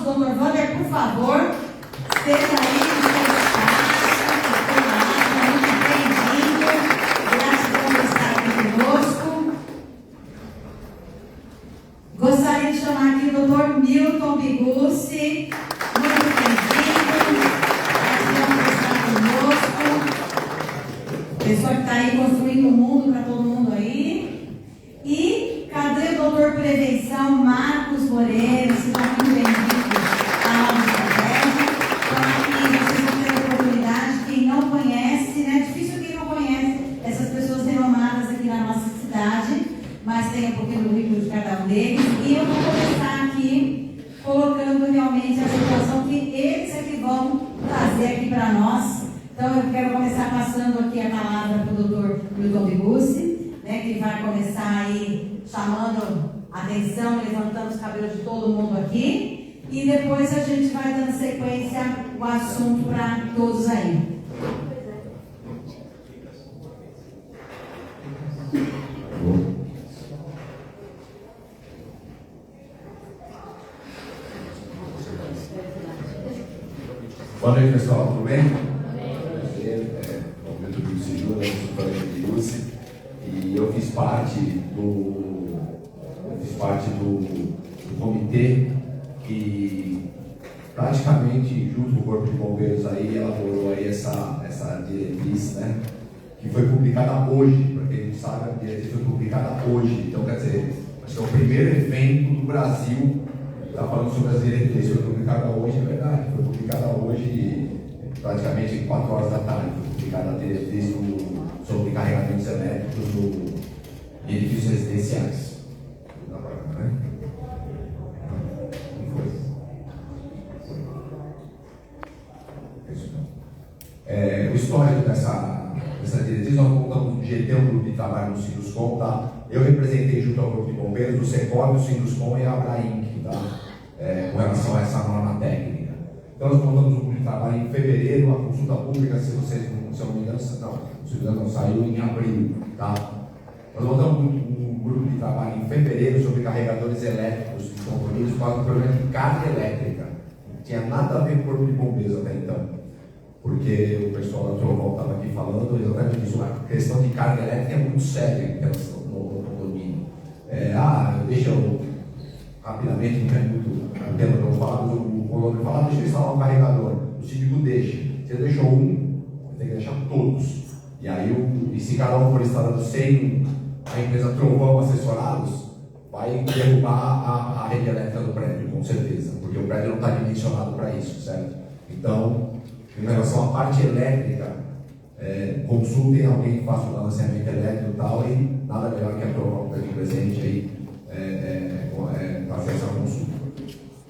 Dr. Wander, por favor, esteja aí no seu espaço, muito bem-vindo, gratidão por estar aqui conosco. Gostaria de chamar aqui o Dr. Milton Bigucci, muito bem-vindo, gratidão por estar conosco. Pessoa que está aí construindo o mundo para todo mundo aí. E cadê o doutor Prevenção, Marcos Moreira? Seja muito bem-vindo à aula de estratégia. Então, aqui vocês vão ter a oportunidade, quem não conhece, né? É difícil quem não conhece essas pessoas renomadas aqui na nossa cidade, mas tem um pouquinho do currículo de cada um deles. E eu vou começar aqui colocando realmente a situação que eles aqui vão trazer aqui para nós. Então, eu quero começar passando aqui a palavra para o doutor Milton Bigucci, né, que vai começar aí chamando a atenção, levantando os cabelos de todo mundo aqui. E depois a gente vai dando sequência o assunto para todos aí. Boa noite, pessoal, tudo bem? E eu fiz parte do comitê que praticamente junto com o Corpo de Bombeiros aí elaborou aí essa diretriz, né, que foi publicada hoje. Para quem não sabe, a diretriz foi publicada hoje. Então, quer dizer, acho que é o primeiro evento do Brasil que está falando sobre as diretrizes. Foi publicada hoje, é verdade, foi publicada hoje praticamente 4 horas da tarde. Foi publicada a diretriz sobre carregamentos elétricos em edifícios residenciais. O histórico dessa diretriz, nós montamos um GT, um grupo de trabalho no Sinduscom, tá? Eu representei junto ao Corpo de Bombeiros, o Secov, o Sinduscom e a Abrainc, tá? Com relação a essa norma técnica. Então, nós montamos um grupo de trabalho em fevereiro, a consulta pública, se eu não me engano, saiu em abril, tá? Nós montamos um grupo de trabalho em fevereiro sobre carregadores elétricos descomprimidos por causa do problema de carga elétrica. Não tinha nada a ver com o Corpo de Bombeiros até então. Porque o pessoal da Trovão estava aqui falando exatamente isso. A questão de carga elétrica é muito séria no condomínio. Deixa eu, rapidamente, não é muito o tema que eu vou falar, mas o condomínio fala, deixa eu instalar um carregador. O síndico deixa. Você deixou um, você tem que deixar todos. E aí, se cada um for instalando sem a empresa Trovão assessorados, vai derrubar a rede elétrica do prédio, com certeza. Porque o prédio não está dimensionado para isso, certo? Então, em relação à parte elétrica, consultem alguém que faça o balanceamento elétrico e tal, e nada melhor que a Trovão que está aqui presente aí, fazer essa consulta.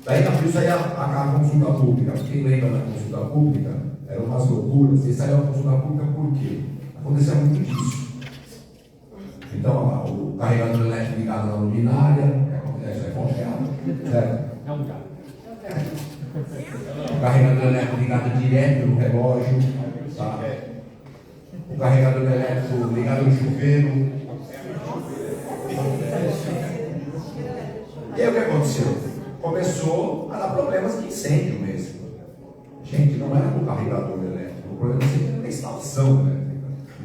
Daí, por isso aí a consulta pública. Quem lembra da consulta pública, eram umas loucuras. E saiu a consulta pública por quê? Aconteceu muito disso. Então, o carregador elétrico ligado na luminária, isso é congelado, certo? É um carro. O carregador elétrico ligado direto no relógio, tá? O carregador elétrico ligado no chuveiro. E aí o que aconteceu? Começou a dar problemas de incêndio mesmo. Gente, não era o carregador elétrico, o problema era na instalação elétrica.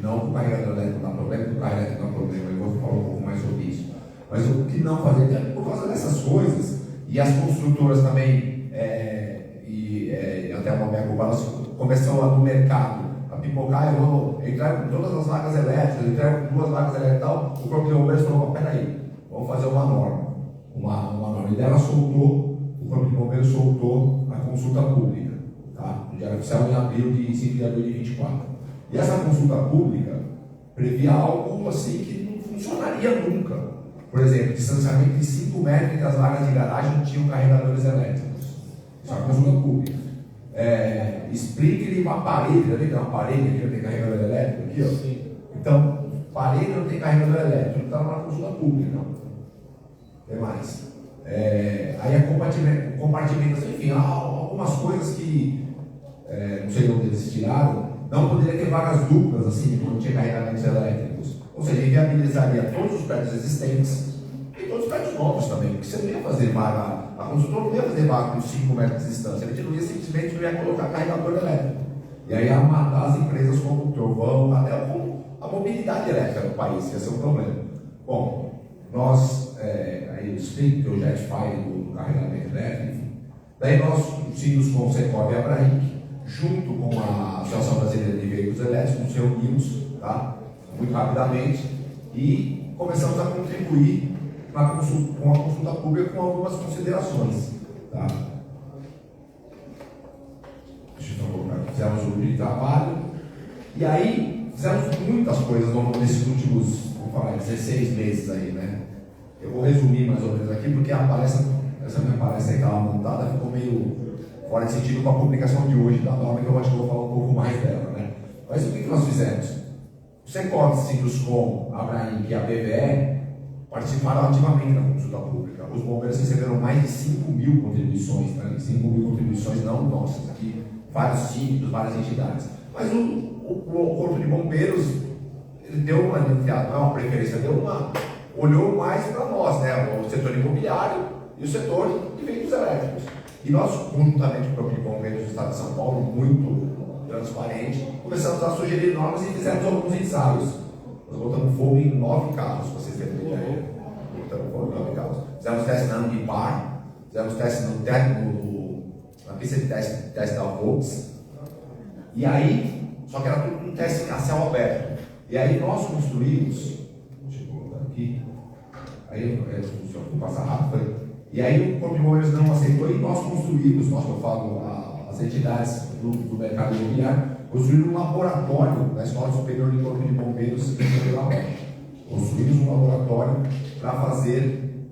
Não o carregador elétrico dá problema, o carro elétrico dá problema. Eu vou falar um pouco mais sobre isso. Mas o que não fazer, por causa dessas coisas, e as construtoras também, até uma minha culpa, elas começam lá no mercado a pipocar. Eu vou entrar com todas as vagas elétricas, entrar com 2 vagas elétricas e tal. O Corpo de Bombeiros falou: peraí, vamos fazer uma norma. Uma norma. E dela o Corpo de Bombeiros soltou a consulta pública, tá? No Diário Oficial em abril de 5 de abril de 24. E essa consulta pública previa algo assim que não funcionaria nunca. Por exemplo, distanciamento de 5 metros entre as vagas de garagem não tinham carregadores elétricos. Isso é uma consulta pública. Explique-lhe uma parede, já tem uma parede aqui, não tem carregador elétrico aqui, ó. Sim. Então, parede não tem carregador elétrico, não está na consulta pública, não. Tem mais. Aí a compartimentação, enfim, algumas coisas que não sei de onde eles tiraram, não poderia ter vagas duplas assim, quando tinha carregamentos elétricos. Ou seja, inviabilizaria todos os prédios existentes e todos os prédios novos também, porque você não ia fazer vaga, a construtora não ia fazer vaga com 5 metros de distância, a gente não ia simplesmente não ia colocar carregador elétrico. E aí ia matar as empresas como o Trovão, até com a mobilidade elétrica no país, ia ser um problema. Bom, nós, aí eu explico que o JetFire do carregamento elétrico, enfim. Daí nós, Sinduscom, Secov e Abrainc, junto com a Associação Brasileira de Veículos Elétricos, nos reunimos, tá? Muito rapidamente, e começamos a contribuir com a consulta pública com algumas considerações. Tá? Deixa eu colocar aqui. Fizemos um grupo de trabalho, e aí fizemos muitas coisas nesses últimos, vamos falar, 16 meses aí, né? Eu vou resumir mais ou menos aqui, porque essa minha palestra aí que estava montada ficou meio fora de sentido com a publicação de hoje da norma, que eu acho que eu vou falar um pouco mais dela, né? Mas o que nós fizemos? O Secov, Sinduscom, a Abrainc e a BVE participaram ativamente da consulta pública. Os bombeiros receberam mais de 5.000 contribuições, né? 5.000 contribuições não nossas, aqui vários síndicos, várias entidades. Mas o Corpo de Bombeiros ele deu uma, não é uma preferência, olhou mais para nós, né? O setor imobiliário e o setor de veículos elétricos. E nós, conjuntamente com o Corpo de Bombeiros do Estado de São Paulo, muito transparente, começamos a sugerir normas e fizemos alguns ensaios. Nós botamos fogo em 9 carros, para vocês terem uma ideia. Botamos fogo em 9 carros. Fizemos teste na Ambipar, fizemos teste na pista de teste da Volks. E aí, só que era tudo um teste a céu aberto. E aí nós construímos, deixa eu colocar aqui, aí eu vou passar rápido. E aí o Corpo de Bombeiros não aceitou e nós construímos, nós que eu falo, as entidades do mercado imobiliário, construímos um laboratório na Escola Superior de Corpo de Bombeiros em Vila Rocha. Construímos um laboratório para fazer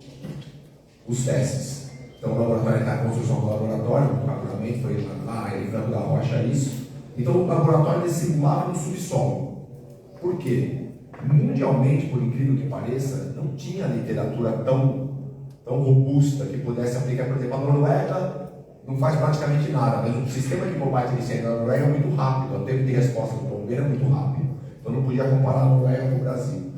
os testes. Então o laboratório está em construção do laboratório, rapidamente foi lá em Franco da Rocha isso. Então o laboratório ele simulava no subsolo. Por quê? Mundialmente, por incrível que pareça, não tinha literatura tão robusta que pudesse aplicar. Por exemplo, a Noruega não faz praticamente nada, mas o sistema de combate de incêndio da Noruega é muito rápido, o tempo de resposta do bombeiro é muito rápido. Então não podia comparar a Noruega com o Brasil.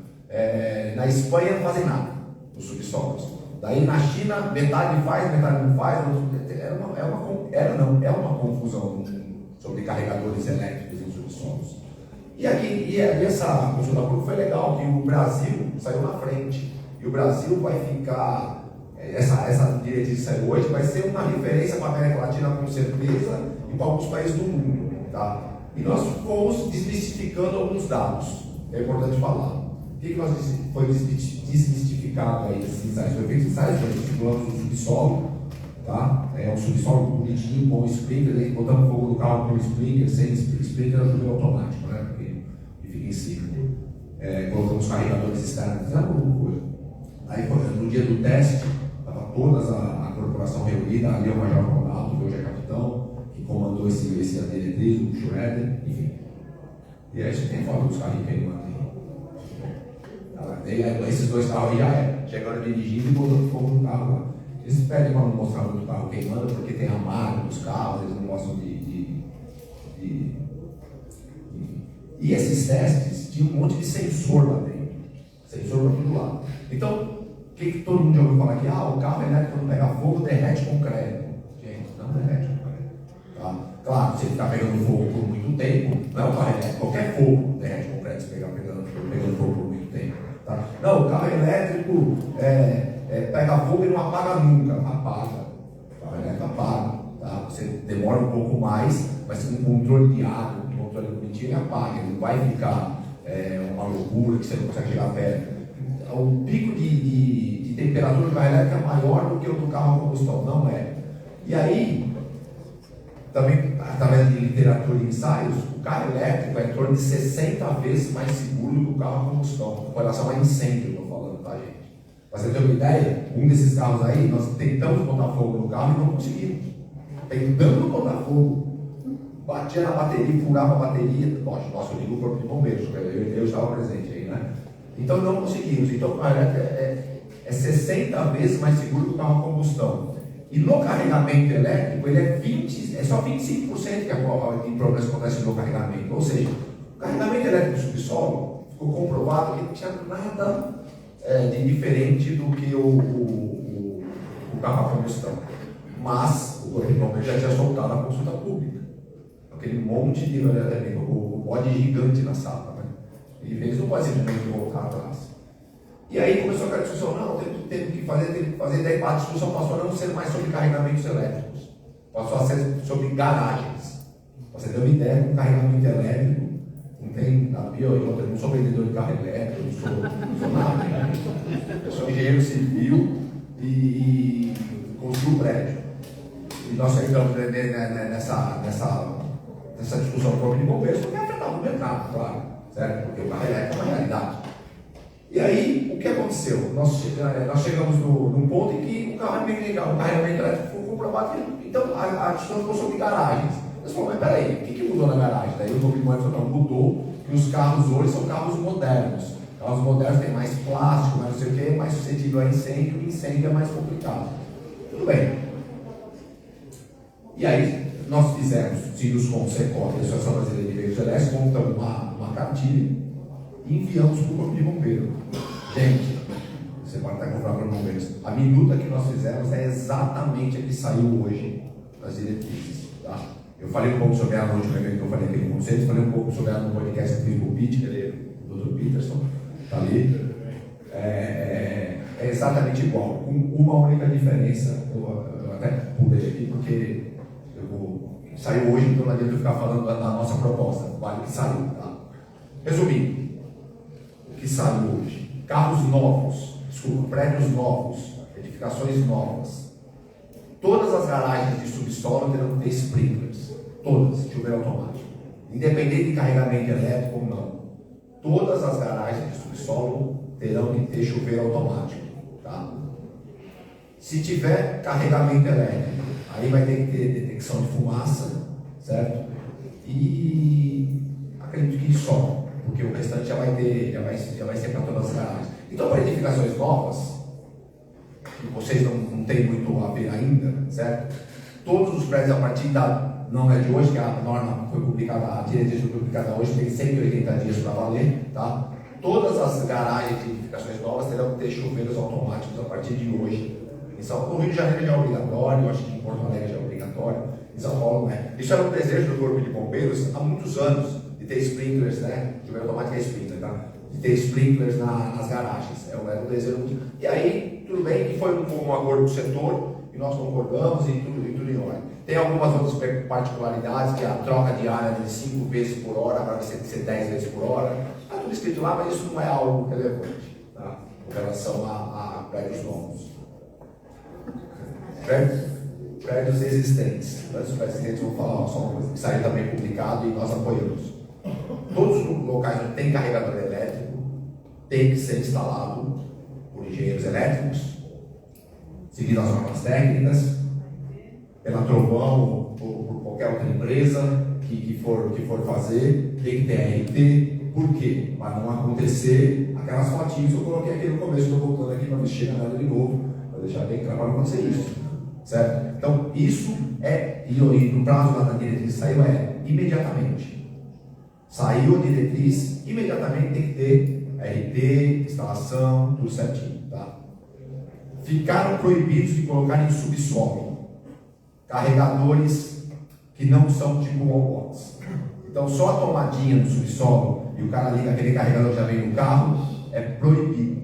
Na Espanha não fazem nada nos subsolos. Daí na China, metade faz, metade não faz. É uma confusão sobre carregadores elétricos em subsolos. E essa consulta pública foi legal, que o Brasil saiu na frente. E o Brasil vai ficar. Essa diretriz que saiu hoje vai ser uma referência para a América Latina com certeza e para alguns países do mundo. Tá? E nós fomos desmistificando alguns dados, é importante falar. O que nós foi desmistificado aí nesses ensaios? Foi feito ensaios, nós estimulamos o subsolo, tá? É um subsolo bonitinho, com sprinkler, aí botamos fogo no carro com sprinkler, sem sprinkler é tudo automático, né? Porque fica em ciclo. Colocamos carregadores externos, fizemos alguma coisa. Aí no dia do teste, toda a corporação reunida, ali é o Major Ronaldo, que hoje é capitão, que comandou a diretriz, o Schroeder, enfim. E aí você tem foto dos carros queimando aí. Esses 2 carros já chegaram dirigindo e botando fogo no carro lá. Eles pedem para não mostrar muito o carro queimando, porque tem a marca dos carros, eles não gostam E esses testes tinham um monte de sensor lá dentro. Sensor para todo lado. Então, que todo mundo já ouviu falar aqui? O carro elétrico quando pega fogo derrete concreto. Gente, não derrete concreto. Tá? Claro, se ele está pegando fogo por muito tempo, não é o carro elétrico, qualquer fogo derrete concreto se pegar pegando fogo por muito tempo. Tá? Não, o carro elétrico pega fogo e não apaga nunca. Apaga. O carro elétrico apaga. Tá? Você demora um pouco mais, mas com controle de água, com controle bonitinho, ele apaga. Ele não vai ficar uma loucura que você não consegue chegar perto. O pico de temperatura do carro elétrico é maior do que o do carro a combustão, não é? E aí, também, através de literatura e ensaios, o carro elétrico é em torno de 60 vezes mais seguro do que o carro a combustão, com relação a incêndio, eu estou falando, tá, gente? Para você ter uma ideia, um desses carros aí, nós tentamos botar fogo no carro e não conseguimos. Tentando botar fogo. Batia na bateria, furava a bateria. Nossa, eu digo o Corpo de Bombeiros, eu estava presente aí, né? Então não conseguimos. Então o carro elétrico é 60 vezes mais seguro que o carro a combustão. E no carregamento elétrico, ele é só 25% que problemas acontecem no carregamento. Ou seja, o carregamento elétrico do subsolo ficou comprovado que não tinha nada de diferente do que o carro a combustão. Mas o Corpo de Bombeiros já tinha soltado a consulta pública. Aquele monte de o bode gigante na sala, né? E eles não podem simplesmente voltar atrás. E aí começou aquela discussão, não, tem que fazer, daí a discussão passou a não ser mais sobre carregamentos elétricos, passou a ser sobre garagens. Você deu uma ideia com carregamento elétrico, não tem eu não sou vendedor de carro elétrico, não sou nada, né? Eu sou engenheiro civil e construo prédio. E nós chegamos nessa discussão com o Corpo de Bombeiros, porque afetava o mercado, claro, certo? Porque o carro elétrico é uma realidade. E aí, o que aconteceu? Nós chegamos num ponto em que o carregamento elétrico foi comprovado, então a discussão ficou sobre garagens. Nós falamos, mas peraí, o que mudou na garagem? Daí o Corpo de Bombeiros falou, não, mudou, que os carros hoje são carros modernos. Carros modernos têm mais plástico, mais não sei o que, mais suscetível a incêndio, e incêndio é mais complicado. Tudo bem. E aí, nós fizemos, Sirius com o Secop, a Associação Brasileira de Veículos Elétricos, montamos uma cartilha e enviamos para o Corpo de Bombeiro. Gente, você pode até comprar para os bombeiros. A minuta que nós fizemos é exatamente a que saiu hoje nas diretrizes. Tá? Eu falei um pouco sobre ela no último evento que eu falei aqui no Conselho, falei um pouco sobre ela no podcast que eu fiz com o Pete, que ele é o Dr. Peterson, está ali. É exatamente igual, com uma única diferença. Eu até pulei aqui porque saiu hoje, então não adianta eu ficar falando da nossa proposta, vale que saiu. Tá? Resumindo, o que saiu hoje: carros novos, prédios novos, edificações novas. Todas as garagens de subsolo terão que ter sprinklers, todas, chuveiro automático, independente de carregamento elétrico ou não. Todas as garagens de subsolo terão que ter chuveiro automático. Tá? Se tiver carregamento elétrico, aí vai ter que ter detecção de fumaça, certo? E acredito que só, porque o restante já vai ser para todas as garagens. Então, para edificações novas, que vocês não têm muito a ver ainda, certo? Todos os prédios a partir não é de hoje, que a norma foi publicada, a diretriz foi publicada hoje, tem 180 dias para valer, tá? Todas as garagens de edificações novas terão que ter chuveiros automáticos a partir de hoje. No Rio de Janeiro já é obrigatório, eu acho que em Porto Alegre já é obrigatório, em São Paulo não é. Isso era um desejo do Corpo de Bombeiros há muitos anos, de ter sprinklers, né? Chuveiro automático é sprinkler, tá? De ter sprinklers nas garagens. Era um desejo muito. E aí, tudo bem que foi um acordo do setor, e nós concordamos e tudo em ordem. Tem algumas outras particularidades, que a troca de área de 5 vezes por hora, agora vai ser 10 vezes por hora. Está tudo escrito lá, mas isso não é algo relevante, tá? Com relação a prédios novos. Prédios existentes. Prédios existentes, vou falar só uma coisa que saiu também publicado e nós apoiamos. Todos os locais onde tem carregador elétrico tem que ser instalado por engenheiros elétricos, seguindo as normas técnicas, pela Trovão ou por qualquer outra empresa que for fazer, tem que ter RT. Por quê? Para não acontecer aquelas fotinhas que eu coloquei aqui no começo, estou voltando aqui para mexer na nada de novo, para deixar bem claro para não acontecer isso. Certo? Então, isso e no prazo lá da diretriz saiu imediatamente. Saiu a diretriz, imediatamente tem que ter RT, instalação, tudo certinho. Tá? Ficaram proibidos de colocar em subsolo carregadores que não são tipo wallbox. Então, só a tomadinha no subsolo e o cara liga aquele carregador que já vem no carro, é proibido.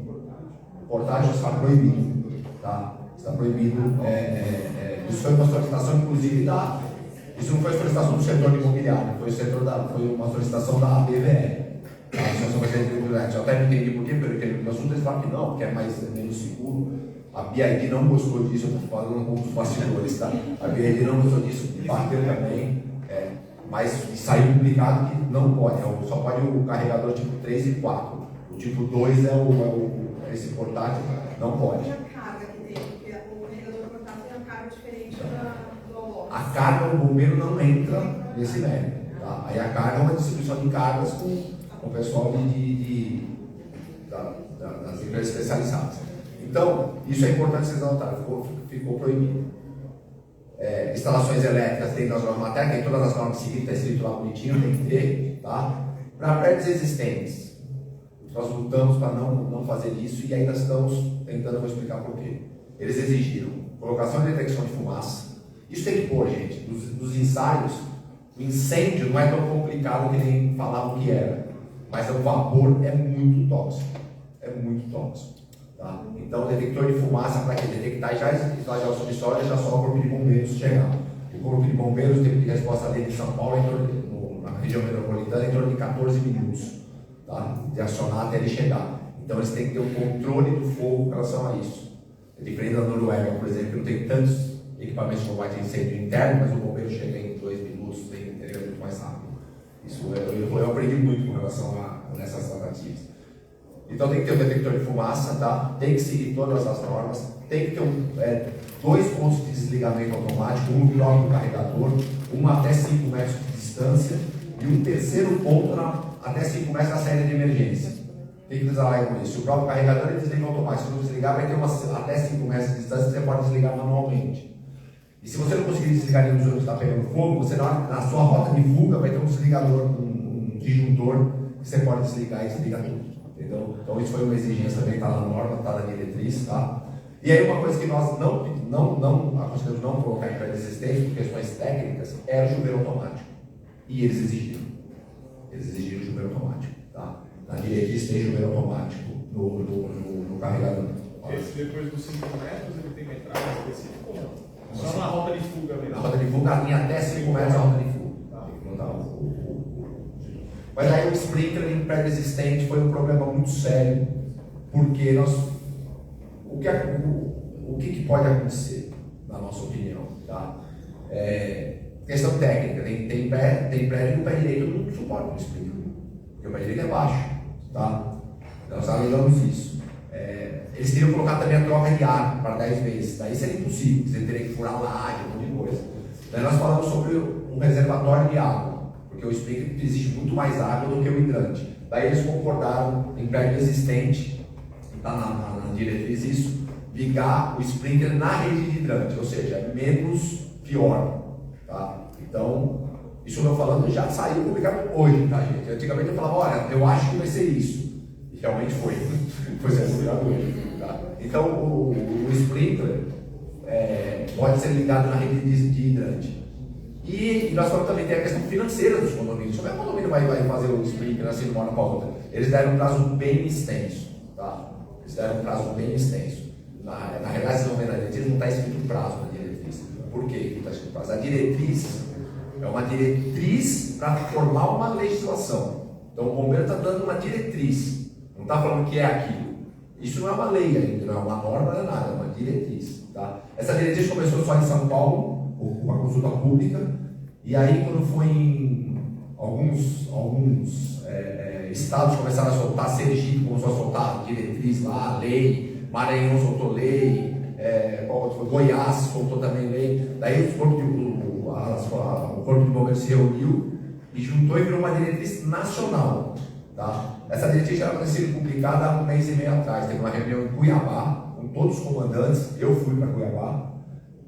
Portátil está proibido. Tá? Está proibido. Isso foi uma solicitação, inclusive, isso não foi solicitação do setor imobiliário, foi uma solicitação da BVE, tá? A Associação Brasileira de Veículos Elétricos. Eu até não entendi por quê, porque no assunto eles falam que não, porque é menos seguro. A BID não gostou disso, eu estou falando com os bastidores, tá? A BID não gostou disso, bateu também, mas saiu publicado que não pode, só pode o carregador tipo 3 e 4. O tipo 2 esse portátil, não pode. A carga do bombeiro não entra nesse mérito. Tá? Aí a carga é uma distribuição de cargas com o pessoal das empresas especializadas. Então, isso é importante vocês notarem, ficou proibido. Instalações elétricas dentro das normas técnicas, tem todas as normas seguidas, está escrito lá bonitinho, tem que ter. Tá? Para prédios existentes, Nós lutamos para não fazer isso e ainda estamos tentando, vou explicar por quê. Eles exigiram colocação de detecção de fumaça. Isso tem que pôr, gente, nos ensaios. O incêndio não é tão complicado que nem falavam que era, mas o vapor é muito tóxico. É muito tóxico. Tá? Então, o detector de fumaça, para que detectar já esvaziar o subsolo, já só o corpo de bombeiros chegar. O corpo de bombeiros, o tempo de resposta dele em São Paulo, na região metropolitana, em torno de 14 minutos, tá? De acionar até ele chegar. Então, eles têm que ter um controle do fogo em relação a isso. É diferente da Noruega, por exemplo, que não tem tantos equipamentos de combate a incêndio interno, mas o bombeiro chega em 2 minutos, é muito mais rápido. Isso eu aprendi muito com relação a nessas tratativas. Então tem que ter um detector de fumaça, tá? Tem que seguir todas as normas, tem que ter 2 pontos de desligamento automático, um próprio do carregador, um até 5 metros de distância e um terceiro ponto até 5 metros da saída de emergência. Tem que desligar com isso. O próprio carregador ele desliga automático. Se não desligar, vai ter até 5 metros de distância, você pode desligar manualmente. E se você não conseguir desligar nenhum dos outros que está pegando fogo, você na sua rota de fuga vai ter um desligador, um disjuntor que você pode desligar e desligar tudo. Entendeu? Então isso foi uma exigência também, está na norma, está na diretriz, tá? E aí uma coisa que nós não aconselhamos não colocar em pré-existência por questões técnicas era o chuveiro automático. E eles exigiram. Eles exigiram o chuveiro automático, tá? Na diretriz tem chuveiro automático no carregador. Esse depois dos 5 metros ele tem metragem específica ou não? Só na rota de fuga mesmo? Na rota de fuga tem até 5 metros a rota de fuga. Mas aí o sprinkler em pré-existente foi um problema muito sério, porque o que pode acontecer, na nossa opinião, tá? Questão técnica, tem prédio que o pé direito não suporta o sprinkler, porque o pé direito é baixo, tá? Nós alegamos isso. Eles teriam colocado também a troca de ar para 10 vezes, daí seria impossível, você teria que furar laje, um monte de coisa. Daí nós falamos sobre um reservatório de água, porque o sprinkler exige muito mais água do que o hidrante. Daí eles concordaram em prédio existente, está na diretriz isso, ligar o sprinkler na rede de hidrante, ou seja, menos pior. Tá? Então, isso eu estou falando já saiu publicado hoje, tá, gente? Antigamente eu falava, olha, eu acho que vai ser isso. E realmente foi. Foi ser publicado hoje. Tá? Então, o sprinkler pode ser ligado na rede de hidrante. E nós falamos também, tem a questão financeira dos condomínios. Como é que o condomínio vai fazer o sprinkler assim de uma hora para outra? Eles deram um prazo bem extenso. Tá? Eles deram um prazo bem extenso. Na realidade, se não vê na diretriz, não está escrito prazo na diretriz. Por quê que está escrito prazo? A diretriz é uma diretriz para formar uma legislação. Então o bombeiro está dando uma diretriz. Não está falando que é aquilo. Isso não é uma lei ainda, não é uma norma, não é nada, é uma diretriz. Tá? Essa diretriz começou só em São Paulo, com uma consulta pública, e aí quando foi em alguns estados começaram a soltar, Sergipe começou a soltar diretriz lá, lei, Maranhão soltou lei, Goiás soltou também lei, daí o corpo de bombeiros se reuniu e juntou e virou uma diretriz nacional. Tá? Essa diretriz já tinha sido publicada há 1 mês e meio atrás, teve uma reunião em Cuiabá, com todos os comandantes, eu fui para Cuiabá.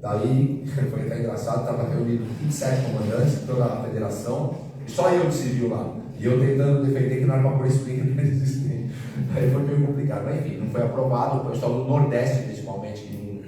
Daí, foi até engraçado, estava reunido 27 comandantes, toda a federação, e só eu de civil lá. E eu tentando defender que não era para pôr sprinkler pré-existente. Aí foi meio complicado. Mas enfim, não foi aprovado. O pessoal do Nordeste, principalmente, que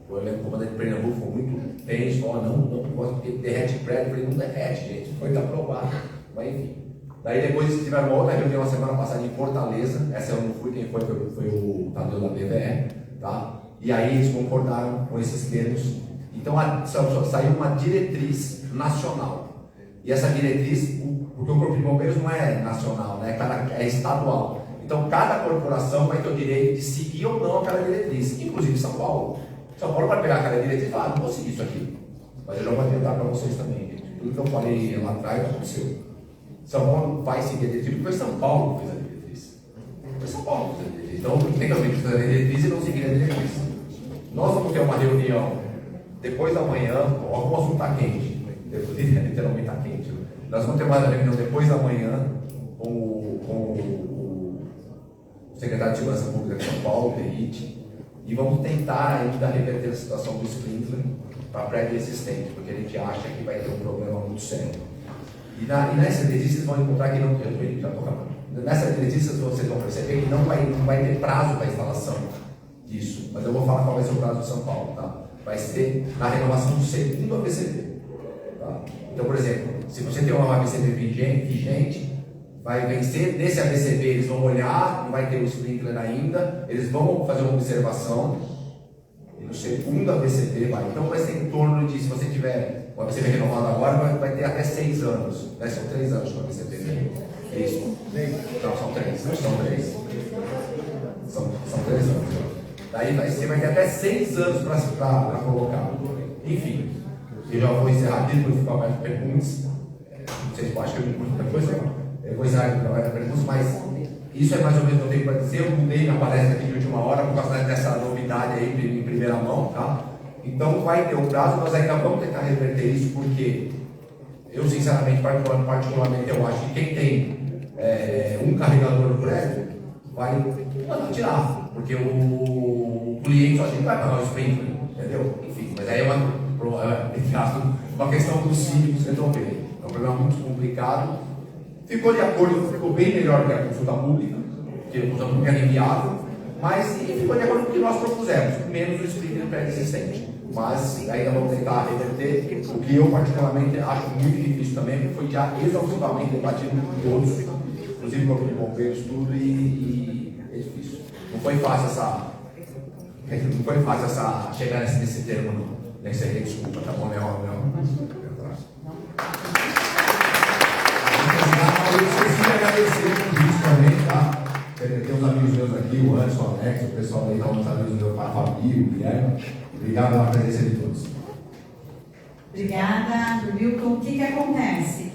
eu lembro que o comandante de Pernambuco foi muito tenso, falou, não pode, porque derrete prédio. Eu falei, não derrete, gente, foi aprovado. Mas enfim. Daí depois tiveram uma outra reunião a semana passada em Fortaleza, essa eu não fui, quem foi o Tadeu da BVE, tá? E aí eles concordaram com esses termos. Então saiu uma diretriz nacional. E essa diretriz, porque o Corpo de Bombeiros não é nacional, né? É estadual. Então cada corporação vai ter o direito de seguir ou não aquela diretriz, inclusive São Paulo. São Paulo vai pegar aquela diretriz e falar, não vou seguir isso aqui. Mas eu já vou tentar para vocês também, gente. Tudo que eu falei lá atrás aconteceu. São Paulo vai seguir a diretriz, porque foi São Paulo que fez a diretriz. Foi São Paulo que fez a diretriz. Então não tem também que fazer a diretriz e não seguir a diretriz. Nós vamos ter uma reunião depois da manhã, ó, o assunto está quente, literalmente está quente. Nós vamos ter uma reunião depois da manhã com o secretário de Segurança Pública de São Paulo, Perite, e vamos tentar ainda reverter a situação do sprinkler para prédio existente, porque a gente acha que vai ter um problema muito sério. E nessa diretriz vocês vão encontrar que não, já estou acabando. nessa diretriz vocês vão perceber que não vai ter prazo para a instalação disso, mas eu vou falar qual vai ser o prazo de São Paulo, tá? Vai ser na renovação do segundo ABCP, tá? Então, por exemplo, se você tem uma ABCP vigente, vai vencer desse ABCP, eles vão olhar, não vai ter o sprinkler ainda, eles vão fazer uma observação, e no segundo ABCP vai. Então vai ser em torno de, se você tiver o ABCP renovado agora, vai ter até 6 anos, né? São 3 anos no ABCP. Isso. Não, são 3. São 3. São 3 anos. Daí você vai ter até 6 anos para colocar. Enfim, eu já vou encerrar aqui, depois ficar mais perguntas. Não sei se eu acho que eu pergunto muita coisa, não. Eu vou encerrar aqui, não vai ter perguntas, mas isso é mais ou menos o que eu tenho para dizer. Eu mudei minha palestra aqui de última hora por causa dessa novidade aí em primeira mão, tá? Então vai ter um prazo, nós ainda vamos tentar reverter isso, porque eu sinceramente, particularmente, eu acho que quem tem um carregador no prédio vai mandar tirar, porque o cliente só vai pagar o sprinkler, entendeu? Enfim, mas aí é uma questão dos cívicos resolver. É um problema muito complicado. Ficou de acordo, ficou bem melhor que a consulta pública, porque a consulta pública era inviável, mas ficou de acordo com o que nós propusemos, menos o sprinkler pré-existente. Mas ainda vamos tentar reverter, o que eu particularmente acho muito difícil também, porque foi já exaustivamente debatido com todos, inclusive com o bombeiros, tudo, e é difícil. Não foi fácil chegar nesse termo, não. Nesse aí, desculpa, tá bom, Eu esqueci de agradecer o convite também, tá? Tem uns amigos meus aqui, o Anderson, o Alex, o pessoal aí, uns amigos meus, a Fabi, o Guilherme. Obrigado pela presença de todos. Obrigada, Milton. O que acontece?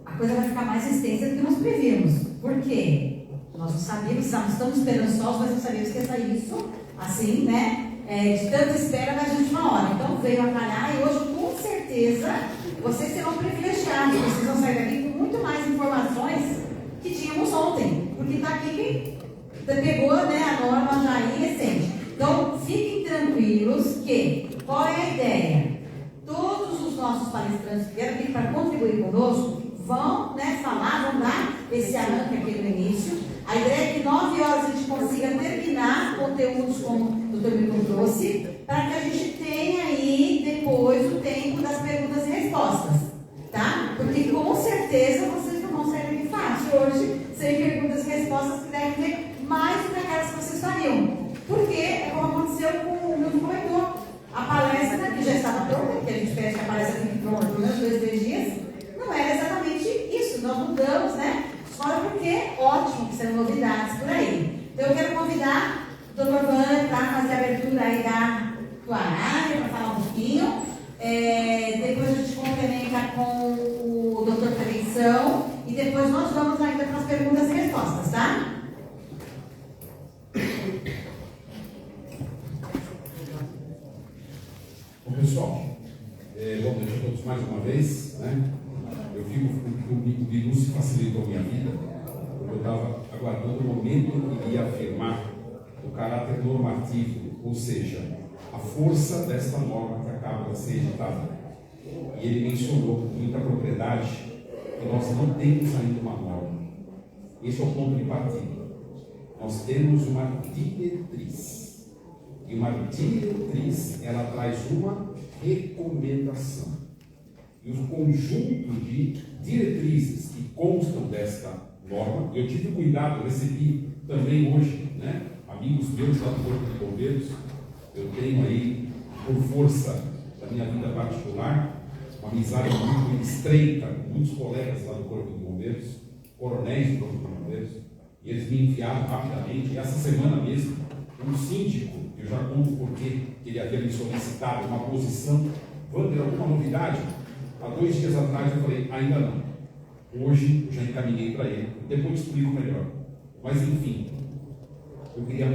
A coisa vai ficar mais extensa do que nós previmos. Por quê? Nós não sabíamos, estamos esperançosos, mas não sabíamos que ia sair isso assim, né? De tanta espera, mas de última hora. Então veio a calhar e hoje, com certeza, vocês serão privilegiados. Vocês vão sair daqui com muito mais informações que tínhamos ontem. Porque está aqui que pegou, né, a norma já aí recente. Então, fiquem tranquilos que, qual é a ideia? Todos os nossos palestrantes que vieram aqui para contribuir conosco vão, né, falar, vão dar esse arranque aqui no início. A ideia é que 9 horas a gente consiga terminar conteúdos como o Dr. Milton trouxe, para que a gente tenha aí depois o tempo das perguntas e respostas, tá? Porque com certeza vocês não vão sair daqui fácil hoje, sem perguntas e respostas que devem ter mais do que aquelas que vocês fariam. Porque é como aconteceu com o Milton comentou. A palestra, que já estava pronta, que a gente pede que a palestra fique pronta por menos 2-3 dias, não era exatamente isso. Nós mudamos, né? Só porque ótimo que serão novidades por aí. Então eu quero convidar o Dr. Van para fazer a abertura aí da tua área, para falar um pouquinho. Depois a gente complementa com o Dr. Prevenção e depois nós vamos ainda para as perguntas e respostas, tá? Bom, pessoal, boa noite a todos mais uma vez, né? Eu fico com o Bilu se facilitou a minha vida, porque eu estava aguardando o momento em que ia afirmar o caráter normativo, ou seja, a força desta norma que acaba de ser editada. E ele mencionou com muita propriedade que nós não temos ainda uma norma. Esse é o ponto de partida. Nós temos uma diretriz. E uma diretriz, ela traz uma recomendação. E o conjunto de diretrizes que constam desta norma, eu tive cuidado, recebi também hoje, né, amigos meus lá do Corpo de Bombeiros, eu tenho aí, por força da minha vida particular, uma amizade muito estreita com muitos colegas lá do Corpo de Bombeiros, coronéis do Corpo de Bombeiros, e eles me enviaram rapidamente, e essa semana mesmo, um síndico, eu já conto porque ele havia me solicitado uma posição. Wander, alguma novidade? Há 2 dias atrás eu falei, ainda não. Hoje eu já encaminhei para ele, depois explico melhor. Mas enfim, eu queria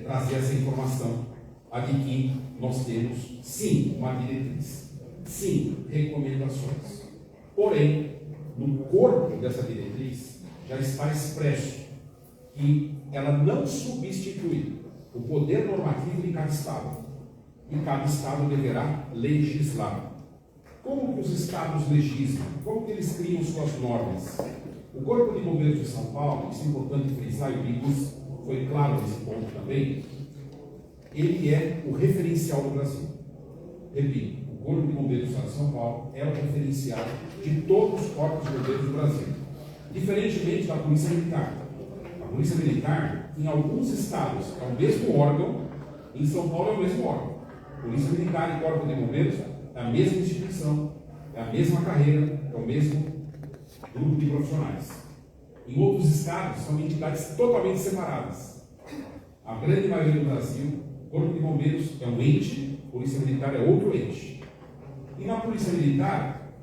trazer essa informação, a de que nós temos, sim, uma diretriz, sim, recomendações. Porém, no corpo dessa diretriz já está expresso que ela não substitui o poder normativo de cada Estado. E cada Estado deverá legislar. Como que os estados legislam? Como que eles criam suas normas? O Corpo de Bombeiros de São Paulo, isso é importante frisar, e o Bigos foi claro nesse ponto também, ele é o referencial do Brasil. Repito, o Corpo de Bombeiros do Estado de São Paulo é o referencial de todos os corpos de bombeiros do Brasil. Diferentemente da Polícia Militar. A Polícia Militar, em alguns estados, é o mesmo órgão, em São Paulo é o mesmo órgão. Polícia Militar e Corpo de Bombeiros é a mesma instituição, é a mesma carreira, é o mesmo grupo de profissionais. Em outros estados, são entidades totalmente separadas. A grande maioria do Brasil, o Corpo de Bombeiros é um ente, a Polícia Militar é outro ente. E na Polícia Militar,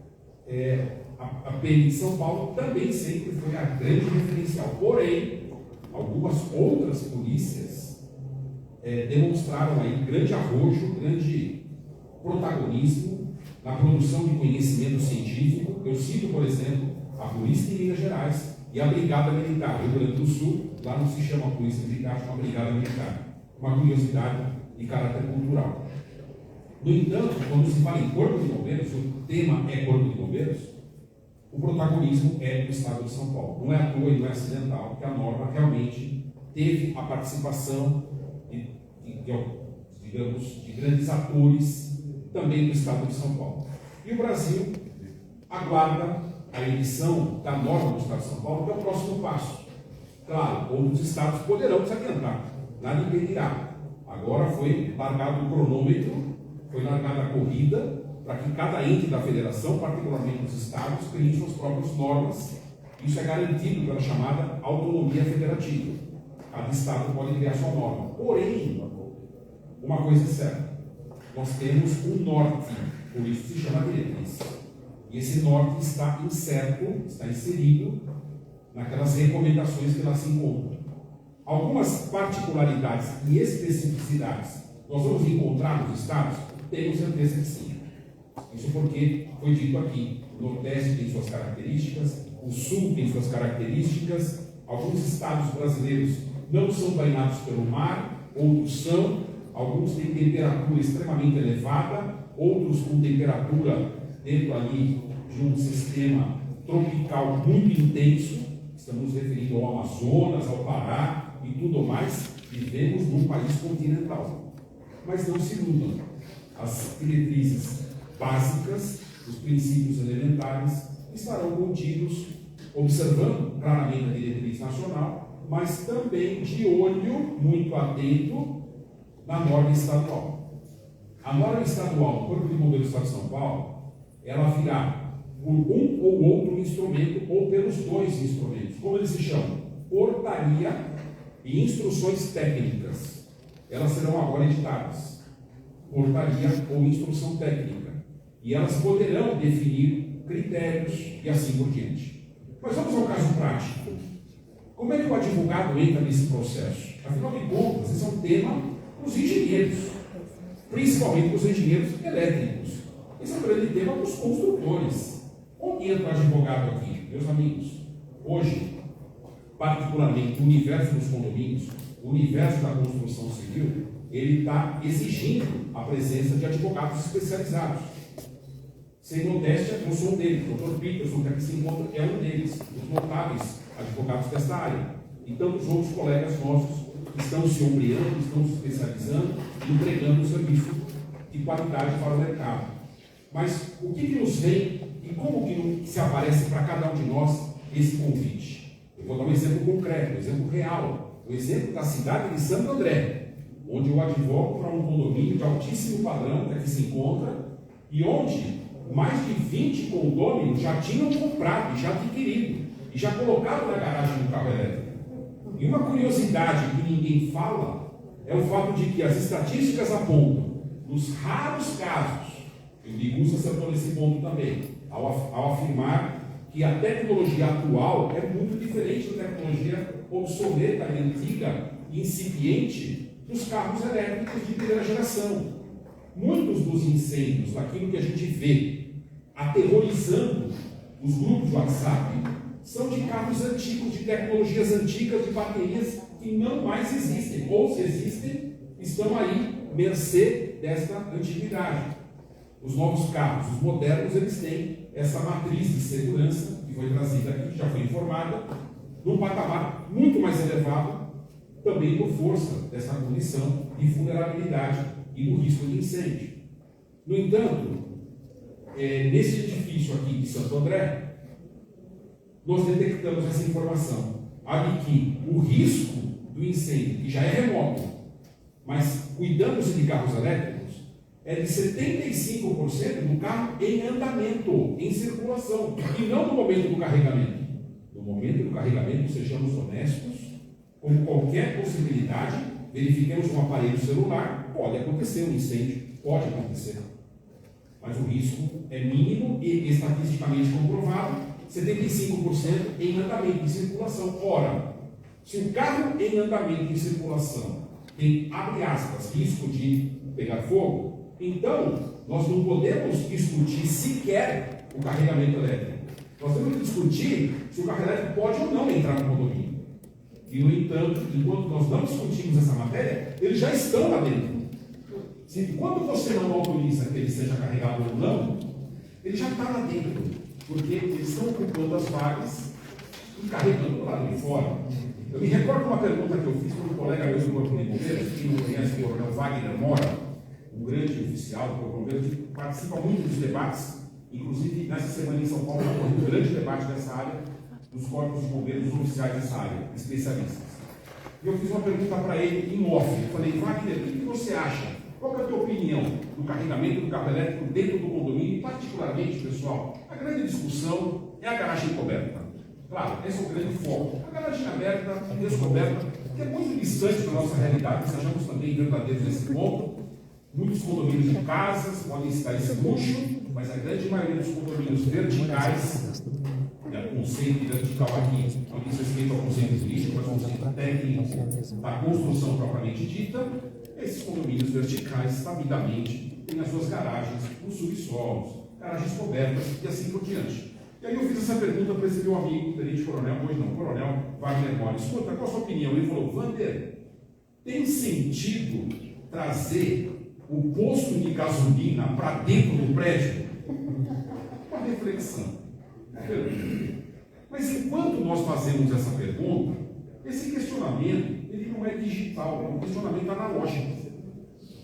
a PM de São Paulo também sempre foi a grande referencial. Porém, algumas outras polícias demonstraram aí grande arrojo, grande protagonismo na produção de conhecimento científico. Eu cito, por exemplo, a Polícia de Minas Gerais e a Brigada Militar. Rio Grande do Sul, lá não se chama Polícia Militar, chama Brigada Militar. Uma curiosidade de caráter cultural. No entanto, quando se fala em Corpo de Bombeiros, o tema é Corpo de Bombeiros, o protagonismo é do Estado de São Paulo. Não é à toa e não é acidental que a norma realmente teve a participação de grandes atores também do Estado de São Paulo. E o Brasil aguarda a emissão da norma do Estado de São Paulo, que é o próximo passo. Claro, outros estados poderão se adiantar, nada impedirá. Agora foi largado o cronômetro, foi largada a corrida, para que cada ente da federação, particularmente os estados, criem suas próprias normas. Isso é garantido pela chamada autonomia federativa. Cada estado pode criar sua norma. Porém, uma coisa é certa, nós temos um norte, por isso se chama diretriz. E esse norte está incerto, está inserido naquelas recomendações que lá se encontram. Algumas particularidades e especificidades nós vamos encontrar nos estados? Tenho certeza que sim. Isso porque foi dito aqui, o Nordeste tem suas características, o Sul tem suas características, alguns estados brasileiros não são banhados pelo mar, outros são, alguns têm temperatura extremamente elevada, outros com temperatura dentro ali de um sistema tropical muito intenso, estamos nos referindo ao Amazonas, ao Pará e tudo mais, vivemos num país continental. Mas não se iludam, as diretrizes básicas, os princípios elementares estarão contidos, observando claramente a diretriz nacional, mas também de olho muito atento na norma estadual. A norma estadual do Corpo de Bombeiros do Estado de São Paulo, ela virá por um ou outro instrumento ou pelos dois instrumentos. Como eles se chamam? Portaria e instruções técnicas. Elas serão agora editadas. Portaria ou instrução técnica. E elas poderão definir critérios e assim por diante. Mas vamos ao caso prático. Como é que o advogado entra nesse processo? Afinal de contas, esse é um tema para os engenheiros, principalmente para os engenheiros elétricos. Esse é um grande tema para os construtores. Onde entra o advogado aqui, meus amigos? Hoje, particularmente o universo dos condomínios, o universo da construção civil, ele está exigindo a presença de advogados especializados. Sem modéstia, eu sou um deles, o Dr. Peterson, que aqui se encontra, é um deles, os notáveis advogados desta área. E tantos outros colegas nossos que estão se ombreando, estão se especializando e entregando um serviço de qualidade para o mercado. Mas o que nos vem e como que se aparece para cada um de nós esse convite? Eu vou dar um exemplo concreto, um exemplo real, o exemplo da cidade de Santo André, onde eu advogo para um condomínio de altíssimo padrão que aqui se encontra e onde mais de 20 condôminos já tinham comprado e já adquirido e já colocado na garagem do carro elétrico. E uma curiosidade que ninguém fala é o fato de que as estatísticas apontam, nos raros casos, e o Bigussa acertou nesse ponto também, ao afirmar que a tecnologia atual é muito diferente da tecnologia obsoleta, antiga e incipiente dos carros elétricos de primeira geração. Muitos dos incêndios, daquilo que a gente vê aterrorizando os grupos de WhatsApp, são de carros antigos, de tecnologias antigas, de baterias que não mais existem, ou se existem, estão aí, mercê desta antiguidade. Os novos carros, os modernos, eles têm essa matriz de segurança que foi trazida aqui, que já foi informada, num patamar muito mais elevado, também por força dessa condição de vulnerabilidade e do risco de incêndio. No entanto, nesse edifício aqui de Santo André, nós detectamos essa informação, a de que o risco do incêndio, que já é remoto, mas cuidando-se de carros elétricos, é de 75% do carro em andamento, em circulação, e não no momento do carregamento. No momento do carregamento, sejamos honestos, como qualquer possibilidade, verifiquemos um aparelho celular, pode acontecer um incêndio, pode acontecer. Mas o risco é mínimo e estatisticamente comprovado, 75% em andamento, em circulação. Ora, se o carro em andamento, em circulação, tem, abre aspas, risco de pegar fogo, então nós não podemos discutir sequer o carregamento elétrico. Nós temos que discutir se o carro elétrico pode ou não entrar no condomínio. E, no entanto, enquanto nós não discutimos essa matéria, eles já estão lá dentro. Quando você não autoriza que ele seja carregado ou não, ele já está lá dentro, porque eles estão ocupando as vagas e carregando lá de fora. Eu me recordo uma pergunta que eu fiz para um colega meu do Corpo de Bombeiros, que não conhece o coronel Wagner Mora, um grande oficial do Corpo de Bombeiros, que participa muito dos debates, inclusive nessa semana em São Paulo, ocorreu um grande debate dessa área, dos corpos de bombeiros, dos oficiais dessa área, especialistas. E eu fiz uma pergunta para ele em off. Eu falei, Wagner, o que você acha? Qual é a tua opinião do carregamento do carro elétrico dentro do condomínio? E particularmente, pessoal, a grande discussão é a garagem coberta. Claro, esse é o grande foco. A garagem aberta, descoberta, que é muito distante da nossa realidade, sejamos também verdadeiros nesse ponto. Muitos condomínios de casas podem estar esse luxo, mas a grande maioria dos condomínios verticais, o conceito vertical aqui não diz respeito ao conceito turístico, mas ao conceito técnico da construção propriamente dita, esses condomínios verticais, sabidamente, têm as suas garagens nos subsolos, garagens cobertas e assim por diante. E aí eu fiz essa pergunta para esse meu amigo, tenente coronel, hoje não, coronel Wagner Mora. Escuta, qual a sua opinião? Ele falou, Wander, tem sentido trazer o posto de gasolina para dentro do prédio? Uma reflexão. Mas enquanto nós fazemos essa pergunta, esse questionamento ele não é digital, é um questionamento analógico.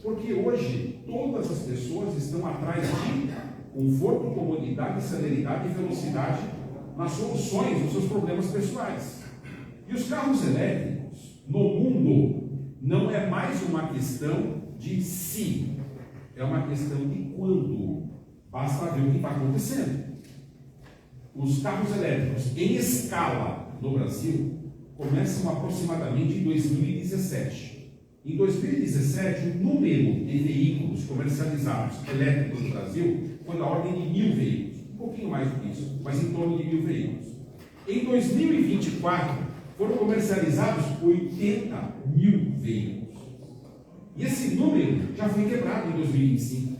Porque hoje todas as pessoas estão atrás de conforto, comodidade, celeridade e velocidade nas soluções dos seus problemas pessoais. E os carros elétricos no mundo não é mais uma questão de se, é uma questão de quando. Basta ver o que está acontecendo. Os carros elétricos em escala no Brasil começam aproximadamente em 2017. Em 2017, o número de veículos comercializados elétricos no Brasil foi da ordem de 1.000 veículos, um pouquinho mais do que isso, mas em torno de 1.000 veículos. Em 2024, foram comercializados 80.000 veículos. E esse número já foi quebrado em 2025.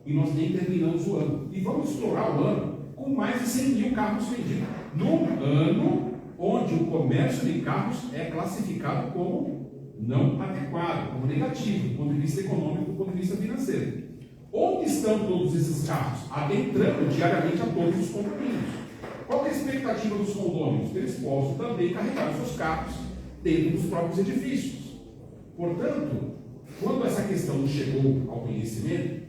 E nós nem terminamos o ano. E vamos estourar o ano com mais de 100.000 carros vendidos. Num ano onde o comércio de carros é classificado como não adequado, como negativo, do ponto de vista econômico, do ponto de vista financeiro. Onde estão todos esses carros? Adentrando diariamente a todos os condomínios. Qual é a expectativa dos condôminos? Que eles possam também carregar seus carros dentro dos próprios edifícios. Portanto, quando essa questão nos chegou ao conhecimento,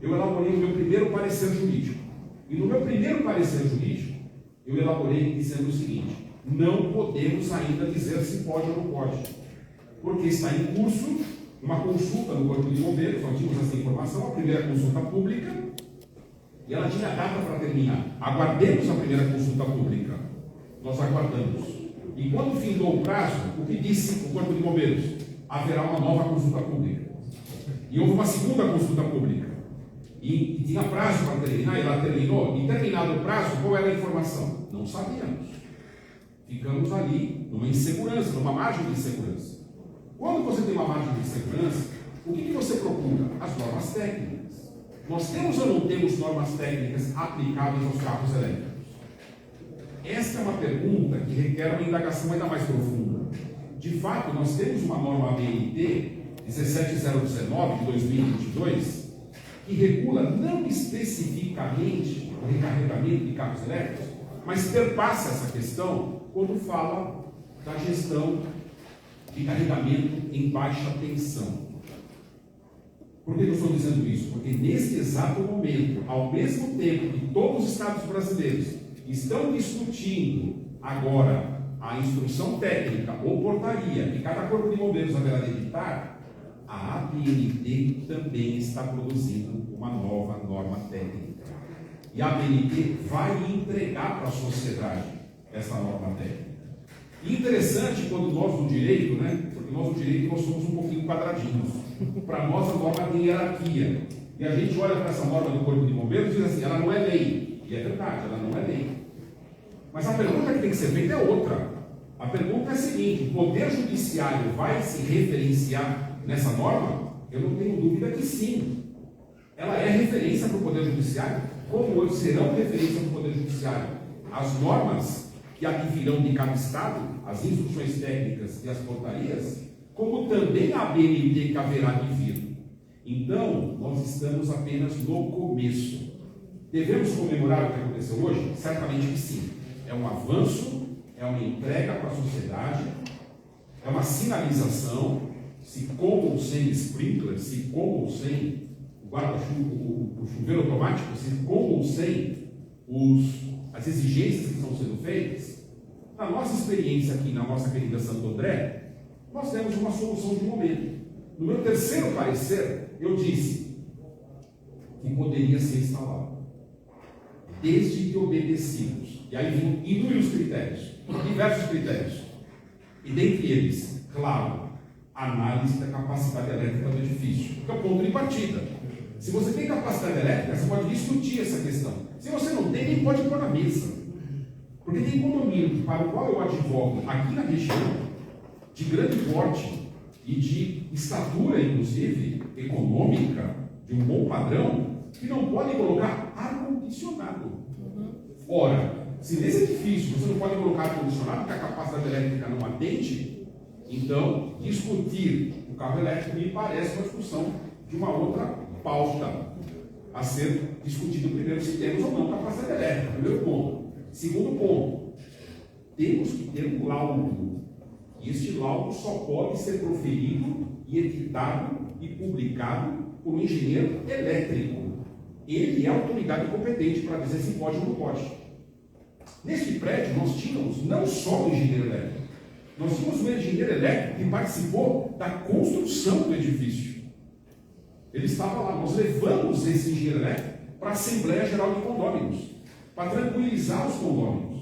eu elaborei o meu primeiro parecer jurídico. E no meu primeiro parecer jurídico, eu elaborei dizendo o seguinte: não podemos ainda dizer se pode ou não pode, porque está em curso uma consulta no Corpo de Bombeiros. Nós tínhamos essa informação, a primeira consulta pública, e ela tinha data para terminar. Aguardemos a primeira consulta pública. Nós aguardamos. E quando findou o prazo, o que disse o Corpo de Bombeiros? Haverá uma nova consulta pública. E houve uma segunda consulta pública. E tinha prazo para terminar, e ela terminou. E terminado o prazo, qual era a informação? Não sabíamos. Ficamos ali numa insegurança, numa margem de insegurança. Quando você tem uma margem de insegurança, o que você procura? As normas técnicas. Nós temos ou não temos normas técnicas aplicáveis aos carros elétricos? Esta é uma pergunta que requer uma indagação ainda mais profunda. De fato, nós temos uma norma ABNT 17019 de 2022 que que regula não especificamente o recarregamento de carros elétricos, mas perpassa essa questão quando fala da gestão de carregamento em baixa tensão. Por que eu estou dizendo isso? Porque nesse exato momento, ao mesmo tempo que todos os estados brasileiros estão discutindo agora a instrução técnica ou portaria que cada corpo de bombeiros haverá de editar, a ABNT também está produzindo uma nova norma técnica. E a ABNT vai entregar para a sociedade essa norma técnica. E interessante quando nós do direito, porque nós do direito nós somos um pouquinho quadradinhos. Para nós a norma tem hierarquia. E a gente olha para essa norma do Corpo de Bombeiros e diz assim, ela não é lei. E é verdade, ela não é lei. Mas a pergunta que tem que ser feita é outra. A pergunta é a seguinte, o Poder Judiciário vai se referenciar nessa norma? Eu não tenho dúvida que sim. Ela é referência para o Poder Judiciário? Como serão referência para o Poder Judiciário? As normas que advirão de cada Estado, as instruções técnicas e as portarias, como também a ABNT que haverá de vir. Então, nós estamos apenas no começo. Devemos comemorar o que aconteceu hoje? Certamente que sim. É um avanço, é uma entrega para a sociedade, é uma sinalização, se com ou sem sprinkler, se com ou sem o guarda-chuva, o chuveiro automático, se com ou sem as exigências que estão sendo feitas. Na nossa experiência aqui na nossa querida Santo André, nós temos uma solução de momento. No meu terceiro parecer, eu disse que poderia ser instalado, desde que obedecidos. E aí vêm inúmeros critérios, diversos critérios. E dentre eles, claro, análise da capacidade elétrica do edifício, que é o ponto de partida. Se você tem capacidade elétrica, você pode discutir essa questão. Se você não tem, nem pode pôr na mesa. Porque tem condomínio para o qual eu advogo aqui na região, de grande porte e de estatura, inclusive, econômica, de um bom padrão, que não podem colocar ar-condicionado. Ora, se nesse edifício você não pode colocar ar-condicionado porque a capacidade elétrica não atende, então discutir o carro elétrico me parece uma discussão de uma outra pauta a ser discutido primeiro se temos ou não capacidade elétrica. Primeiro ponto. Segundo ponto, temos que ter um laudo. E este laudo só pode ser proferido e editado e publicado por um engenheiro elétrico. Ele é a autoridade competente para dizer se pode ou não pode. Neste prédio, nós tínhamos não só o engenheiro elétrico, nós tínhamos um engenheiro elétrico que participou da construção do edifício. Ele estava lá, nós levamos esse engenheiro elétrico para a Assembleia Geral de Condôminos, para tranquilizar os condôminos.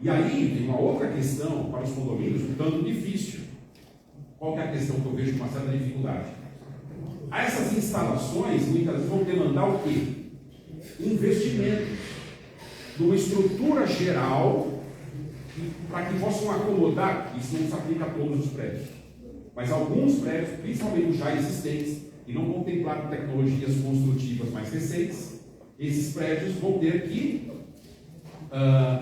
E aí tem uma outra questão para os condomínios um tanto difícil. Qual que é a questão que eu vejo com uma certa dificuldade? Essas instalações muitas vezes vão demandar o quê? Investimentos numa estrutura geral para que possam acomodar, isso não se aplica a todos os prédios, mas alguns prédios, principalmente os já existentes, e não contemplaram tecnologias construtivas mais recentes, esses prédios vão ter que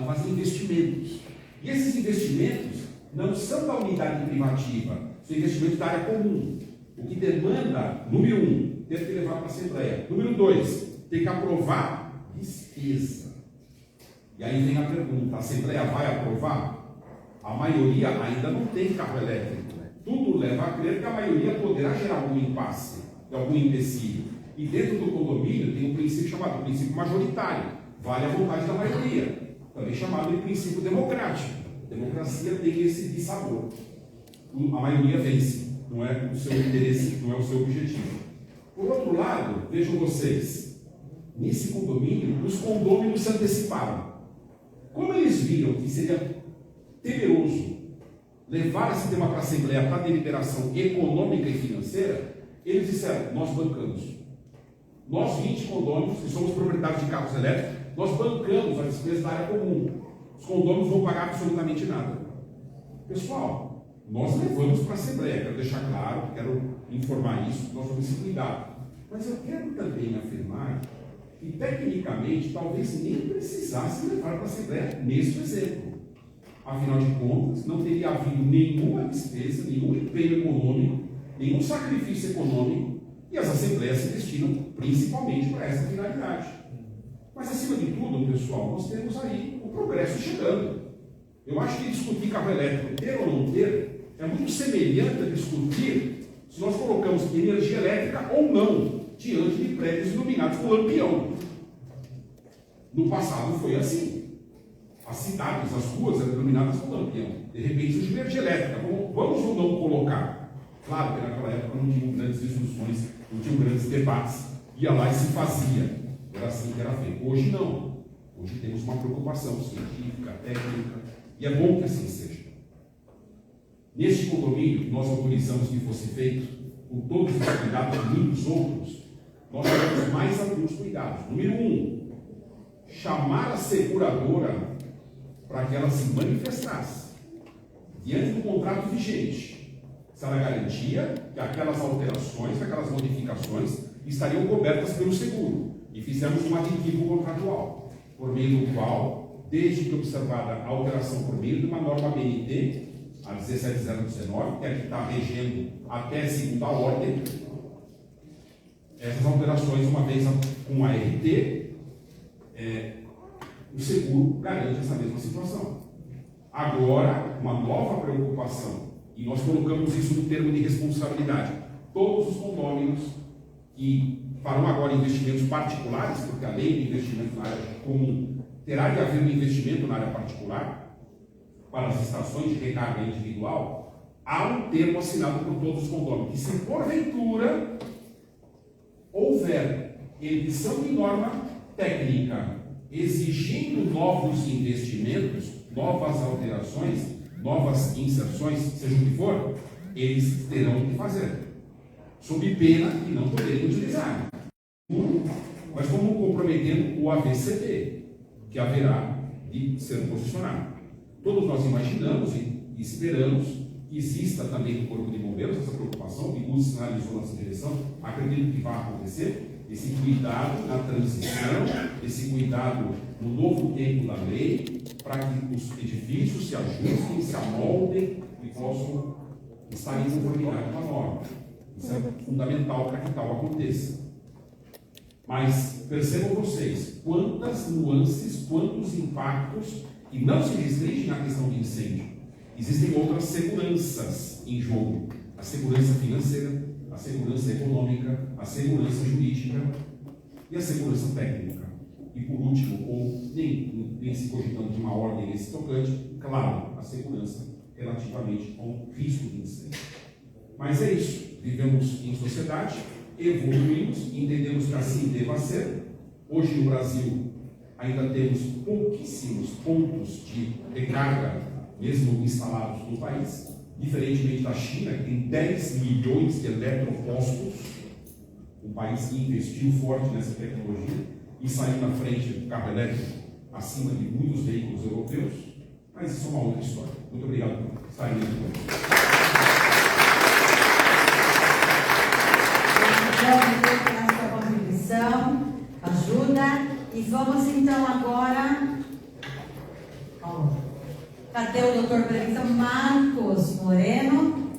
fazer investimentos. E esses investimentos não são da unidade privativa, são investimentos da área comum. O que demanda, número 1, ter que levar para a Assembleia. Número 2, tem que aprovar despesa. E aí vem a pergunta, a Assembleia vai aprovar? A maioria ainda não tem carro elétrico. Tudo leva a crer que a maioria poderá gerar algum impasse, algum empecilho. E dentro do condomínio tem um princípio chamado princípio majoritário. Vale a vontade da maioria. Também chamado de princípio democrático. A democracia tem esse dissabor. A maioria vence. Não é o seu interesse, não é o seu objetivo. Por outro lado, vejam vocês, nesse condomínio, os condôminos se anteciparam. Como eles viram que seria temeroso levar esse tema para a Assembleia para deliberação econômica e financeira, eles disseram, nós bancamos. Nós, 20 condôminos, que somos proprietários de carros elétricos, nós bancamos a despesa da área comum. Os condôminos vão pagar absolutamente nada. Pessoal, nós levamos para a Assembleia, quero deixar claro, quero informar isso, nós vamos se cuidar. Mas eu quero também afirmar que, tecnicamente, talvez nem precisasse levar para a Assembleia neste exemplo. Afinal de contas, não teria havido nenhuma despesa, nenhum empenho econômico, nenhum sacrifício econômico, e as assembleias se destinam principalmente para essa finalidade. Mas, acima de tudo, pessoal, nós temos aí o progresso chegando. Eu acho que discutir carro elétrico, ter ou não ter, é muito semelhante a discutir se nós colocamos energia elétrica ou não diante de prédios iluminados com lampião. No passado foi assim. As cidades, as ruas eram iluminadas com lampião. De repente surge energia elétrica. Vamos ou não colocar? Claro que naquela época não tinham grandes discussões, não tinham grandes debates. Ia lá e se fazia. Era assim que era feito. Hoje não. Hoje temos uma preocupação científica, técnica, e é bom que assim seja. Neste condomínio, nós autorizamos que fosse feito, com todos os cuidados e muitos outros, nós tivemos mais alguns cuidados. Número 1, chamar a seguradora para que ela se manifestasse diante do contrato vigente, se ela garantia que aquelas alterações, aquelas modificações estariam cobertas pelo seguro, e fizemos um aditivo contratual, por meio do qual, desde que observada a alteração por meio de uma norma BNT, a 17019, que é a que está regendo até segunda ordem, essas alterações, uma vez com a RT, o seguro garante essa mesma situação. Agora, uma nova preocupação, e nós colocamos isso no termo de responsabilidade. Todos os condôminos que farão agora investimentos particulares, porque a lei de investimento na área comum terá de haver um investimento na área particular, para as estações de recarga individual, há um termo assinado por todos os condôminos, que se porventura houver edição de norma técnica exigindo novos investimentos, novas alterações, novas inserções, seja o que for, eles terão que fazer, sob pena de não poderem utilizar. Mas como comprometendo o AVCP, que haverá de ser posicionado. Todos nós imaginamos e esperamos que exista também no Corpo de Bombeiros essa preocupação, e o sinalizou nessa direção, acredito que vai acontecer, esse cuidado na transição, esse cuidado no novo tempo da lei, para que os edifícios se ajustem, se amoldem e possam estar em conformidade com a norma. Isso é fundamental para que tal aconteça. Mas percebam vocês quantas nuances, quantos impactos, e não se restringem à questão de incêndio. Existem outras seguranças em jogo: a segurança financeira, a segurança econômica, a segurança jurídica e a segurança técnica. E por último, ou nem se cogitando de uma ordem nesse tocante, claro, a segurança relativamente ao risco de incêndio. Mas é isso, vivemos em sociedade, evoluímos, entendemos que assim deva ser. Hoje no Brasil ainda temos pouquíssimos pontos de recarga, mesmo instalados no país, diferentemente da China, que tem 10 milhões de eletropostos, um país que investiu forte nessa tecnologia e saiu na frente do carro elétrico acima de muitos veículos europeus. Mas isso é uma outra história. Muito obrigado por estarem aqui conosco. Pela sua contribuição, ajuda. E vamos então agora. Cadê o doutor Prevenção Marcos Moreno?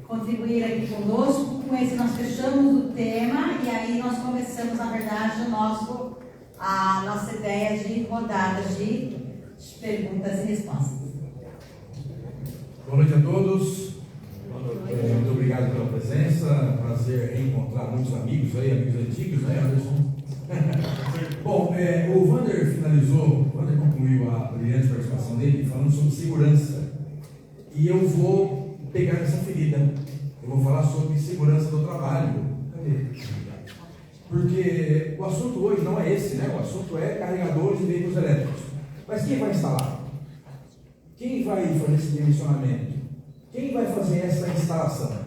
Contribuir aqui conosco. Com esse nós fechamos o tema e aí nós começamos, na verdade, a nossa ideia de rodadas de perguntas e respostas. Boa noite a todos. Muito obrigado pela presença. Prazer reencontrar muitos amigos aí, amigos antigos, né, Anderson? Bom, o Wander concluiu a brilhante participação dele falando sobre segurança. E eu vou pegar essa ferida. Eu vou falar sobre segurança do trabalho. Cadê? Porque o assunto hoje não é esse, né? O assunto é carregadores e veículos elétricos. Mas quem vai instalar? Quem vai fazer esse dimensionamento? Quem vai fazer essa instalação?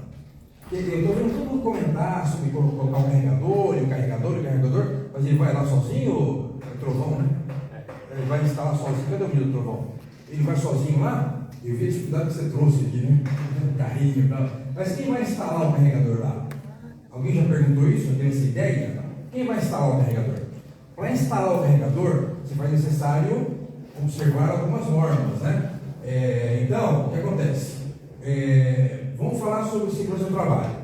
Eu estou vendo todo mundo comentar sobre colocar o carregador, mas ele vai lá sozinho, Trovão, né? Ele vai instalar sozinho. Cadê o menino Trovão? Ele vai sozinho lá? Eu vi a dificuldade que você trouxe aqui, né? Carrinho e tal. Mas quem vai instalar o carregador lá? Alguém já perguntou isso? Eu tenho essa ideia? Quem vai instalar o carregador? Para instalar o carregador, você faz necessário observar algumas normas, né? Então, o que acontece? Vamos falar sobre segurança do trabalho.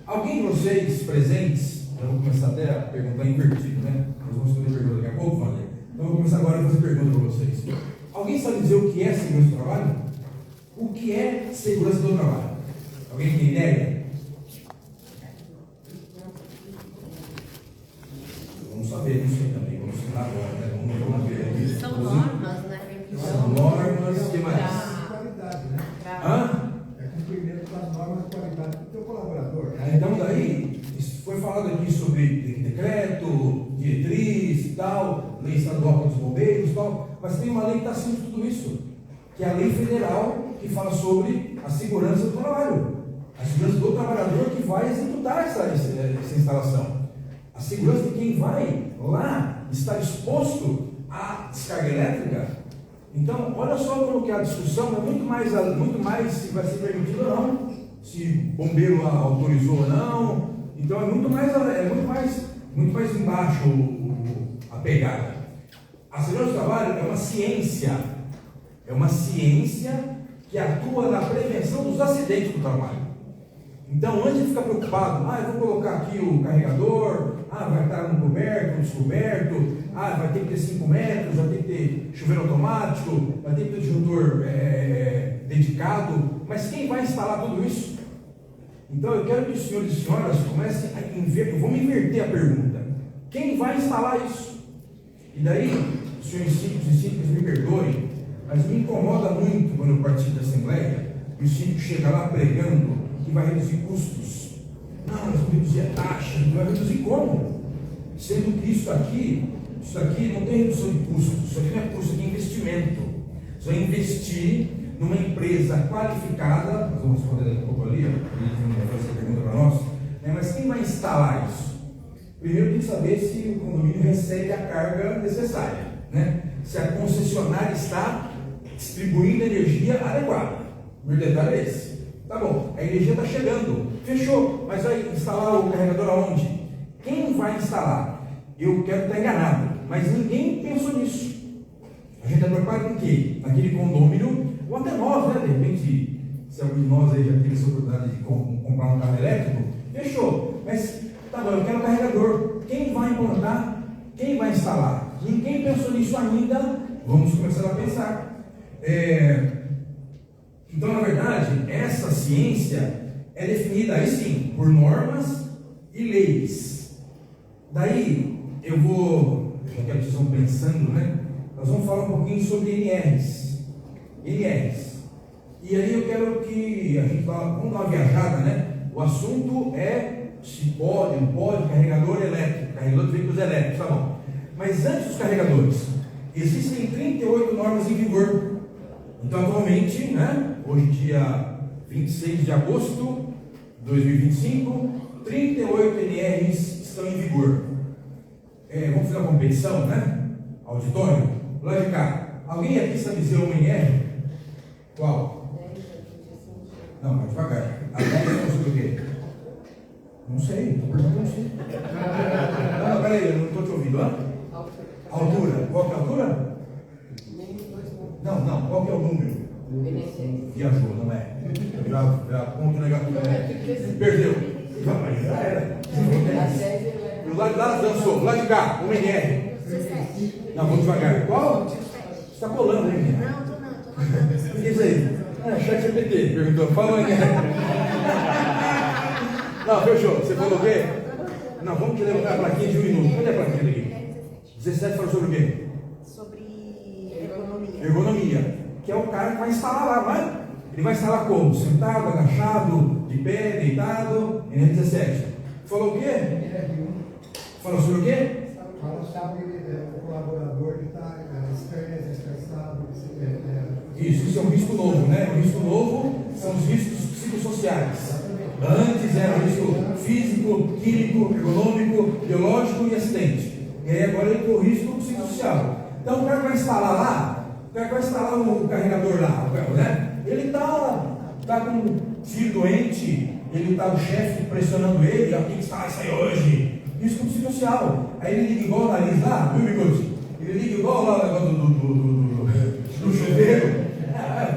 Alguém de vocês presentes Então eu vou começar até a perguntar invertido, né? Nós vamos responder pergunta daqui a pouco, Wander. Então eu vou começar agora a fazer pergunta para vocês. Alguém sabe dizer o que é segurança do trabalho? O que é segurança do trabalho? Alguém tem ideia? Vamos saber disso também, vamos estudar agora, né? Vamos ver aqui. São normas, né? São normas, o que mais? Qualidade, né? Hã? É cumprimento das normas de qualidade do teu colaborador. Então daí, isso foi falado aqui sobre decreto, diretriz e tal, lei estadual dos bombeiros e tal, mas tem uma lei que está acima de tudo isso, que é a lei federal que fala sobre a segurança do trabalho, a segurança do trabalhador que vai executar essa instalação, a segurança de quem vai lá estar exposto à descarga elétrica. Então, olha só como que a discussão é muito mais se vai ser permitido ou não, se bombeiro autorizou ou não. Então é muito mais embaixo a pegada. A segurança do trabalho é uma ciência que atua na prevenção dos acidentes do trabalho. Então, antes de ficar preocupado, eu vou colocar aqui o carregador, vai estar no coberto, no descoberto, vai ter que ter 5 metros, vai ter que ter chuveiro automático, vai ter que ter disjuntor dedicado, mas quem vai instalar tudo isso? Então eu quero que os senhores e senhoras comecem a inverter, vamos inverter a pergunta. Quem vai instalar isso? E daí, os senhores síndicos e síndicas me perdoem, mas me incomoda muito quando eu participo da Assembleia e o síndico chega lá pregando que vai reduzir custos. Não, nós vamos reduzir a taxa, vai reduzir como? Sendo que isso aqui não tem redução de custos, isso aqui não é custo, isso aqui é investimento. Isso é investir numa empresa qualificada, nós vamos responder daqui a pouco ali, ele vai fazer essa pergunta para nós, né? Mas quem vai instalar isso? Primeiro tem que saber se o condomínio recebe a carga necessária, né? Se a concessionária está distribuindo energia adequada. O meu detalhe é esse. Tá bom, a energia está chegando, fechou, mas vai instalar o carregador aonde? Quem vai instalar? Eu quero estar enganado, mas ninguém pensou nisso. A gente está preocupado com o quê? Naquele condomínio, ou até nós, né? De repente, se algum de nós aí já teve essa oportunidade de comprar um carro elétrico, fechou. Mas, tá bom, eu quero um carregador. Quem vai implantar? Quem vai instalar? Ninguém pensou nisso ainda. Vamos começar a pensar. Então, na verdade, essa ciência é definida aí sim por normas e leis. Daí, já que vocês estão pensando, né? Nós vamos falar um pouquinho sobre NRs. E aí eu quero que a gente vamos dar uma viajada, né? O assunto é se pode, não pode, carregador elétrico, carregador de veículos elétricos, tá bom. Mas antes dos carregadores, existem 38 normas em vigor. Então, atualmente, né? Hoje, dia 26 de agosto de 2025, 38 NRs estão em vigor. Vamos fazer uma competição, né? Auditório, lá de cá. Alguém aqui sabe dizer uma NR? Qual? Não, mas devagar. A 10 é sobre o quê? Não sei, estou perguntando, não sei. Não, peraí, eu não estou te ouvindo. Altura. Qual que é a altura? Não, qual que é o número? Viajou, não é? Já ponto negativo. Perdeu. Não, mas já era. O lado de lá dançou, o lado de cá, uma NR. Não, vamos devagar. Qual? Você está colando, hein, menina? Não, tô mandando. O que é isso aí? Chat GPT, perguntou. Fala NR. Não, fechou. Você falou o quê? Não, vamos te levantar a plaquinha de 1 minuto. Cadê a plaquinha daqui? 17 falou sobre o quê? Sobre ergonomia. Ergonomia, que é o cara que vai instalar lá, vai? Ele vai instalar como? Sentado, agachado, de pé, deitado. NR17. Falou o quê? Falou sobre o quê? Fala sobre o colaborador que está estressado. Isso é um risco novo, né? O risco novo são os riscos psicossociais. Antes era o risco físico, químico, ergonômico, biológico e acidente. E aí agora ele tem o risco psicossocial. Então o cara vai instalar lá, o cara vai instalar o carregador lá, né? Ele está com um filho doente, ele está o chefe pressionando ele, tem que instalar isso aí hoje. Risco psicossocial. Aí ele liga igual o nariz lá, viu, Bigode? Ele liga igual lá o negócio do chuveiro.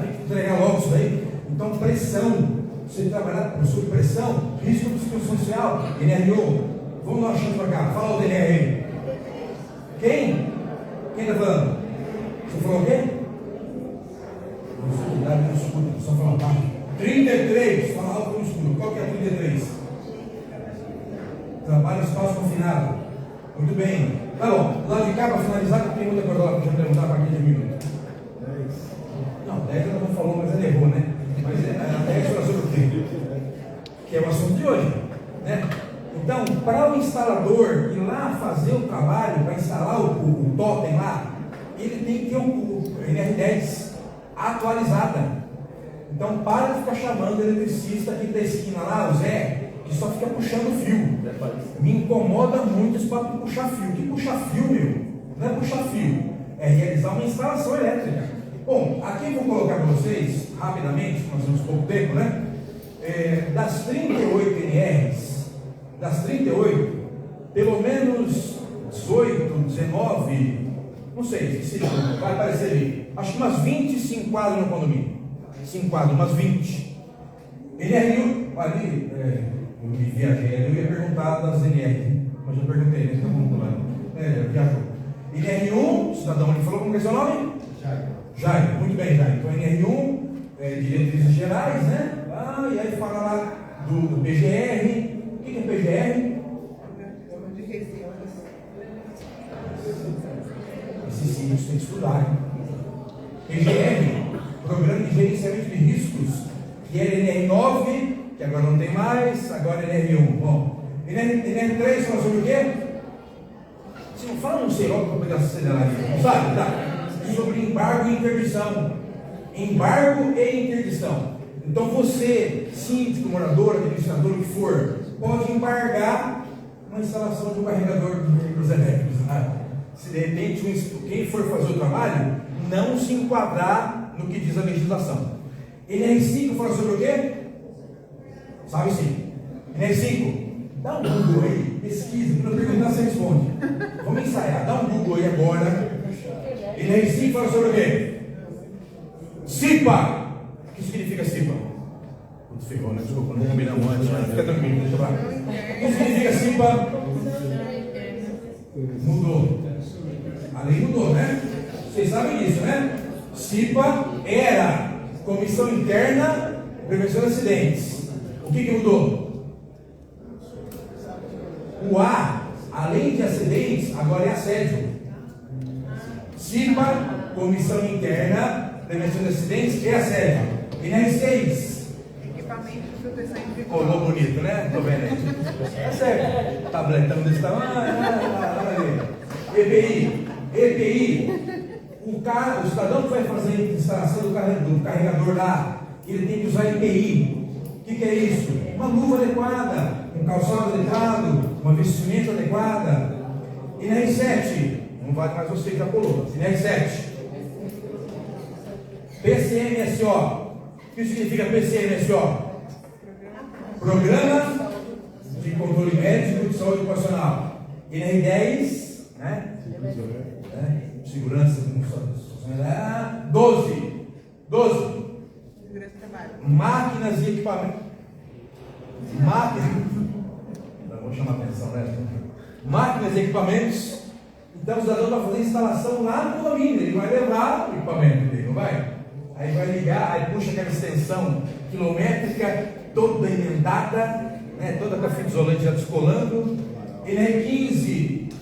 Tem que entregar logo isso aí. Então, pressão. Você trabalhar sob pressão, risco psicossocial, NR1. Vamos dar uma chance para cá. Fala o DNR aí. Quem? Quem está falando? Você falou o quê? Não escuta, só fala baixo. 33, fala alto, não escuta. Qual que é 33? Trabalho em espaço confinado. Muito bem. Tá bom, lá de cá para finalizar, que tem muita coisa lá para perguntar a partir de minutos. Não, 10 ela não falou, mas ela errou, né? Mas a 10 foi sobre o quê? Que é o assunto de hoje, né? Então, para o instalador ir lá fazer o trabalho, para instalar o totem lá, ele tem que ter o NR10 atualizada. Então, para de ficar chamando o eletricista aqui da esquina lá, o Zé, que só fica puxando fio. Me incomoda muito esse papo de puxar fio. Que puxar fio, meu? Não é puxar fio, é realizar uma instalação elétrica. Bom, aqui eu vou colocar para vocês, rapidamente, nós temos pouco tempo, né? Das 38 NRs, das 38, pelo menos 18, 19, não sei, esqueci, vai aparecer ali. Acho que umas 20 se enquadram no condomínio. Se enquadram, umas 20. NR1, ali, eu me viajei, eu ia perguntar das NR, mas eu perguntei, né? Todo mundo lá. Viajou. NR1, cidadão, ele falou como que é seu nome? Jair, muito bem, Jair. Então, NR1, diretrizes gerais, né? E aí fala lá do PGR. O que é PGR? Esse sim, isso tem que estudar, hein? PGR, Programa de Gerenciamento de Riscos, que era NR9, que agora não tem mais, agora é NR1. Bom, NR3 fala sobre o quê? Se não fala, não sei logo para pegar acelerar aqui, não sabe? Tá? Sobre embargo e interdição. Embargo e interdição. Então você, síndico, morador, administrador, o que for, pode embargar uma instalação de um carregador de veículos elétricos. Né? Se de repente quem for fazer o trabalho não se enquadrar no que diz a legislação. NR5 fala sobre o quê? Sabe sim. NR5, dá um Google aí, pesquisa, para perguntar você responde. Vamos ensaiar, dá um Google aí agora. NR5 fala sobre o quê? CIPA. O que significa CIPA? Putz, ferrou, né? Desculpa, não combinamos antes, mas fica tranquilo, deixa eu falar. O que significa CIPA? Mudou. A lei mudou, né? Vocês sabem disso, né? CIPA era Comissão Interna de Prevenção de Acidentes. O que mudou? O A, além de acidentes, agora é assédio. CIPA, Comissão Interna de Prevenção de Acidentes, é assédio. NR6. Equipamento de proteção individual. Colou bonito, né? Tô vendo aí. É certo. Tabletão desse tamanho. EPI. O cidadão que vai fazer a instalação do carregador lá, ele tem que usar EPI. O que é isso? Uma luva adequada, um calçado adequado, uma vestimenta adequada. NR7. Não vale mais você que já colou. NR7. PCMSO. O que significa PCMSO? Programa de Controle Médico de Saúde Ocupacional. NR10, né? Segurança de 12. Máquinas e equipamentos. Vou chamar a atenção, né? Máquinas e equipamentos. Então o cidadão vai fazer instalação lá no condomínio. Ele vai levar o equipamento dele, não vai? Aí vai ligar, aí puxa aquela extensão quilométrica, toda emendada, né? Toda com a fita isolante já descolando. NR15,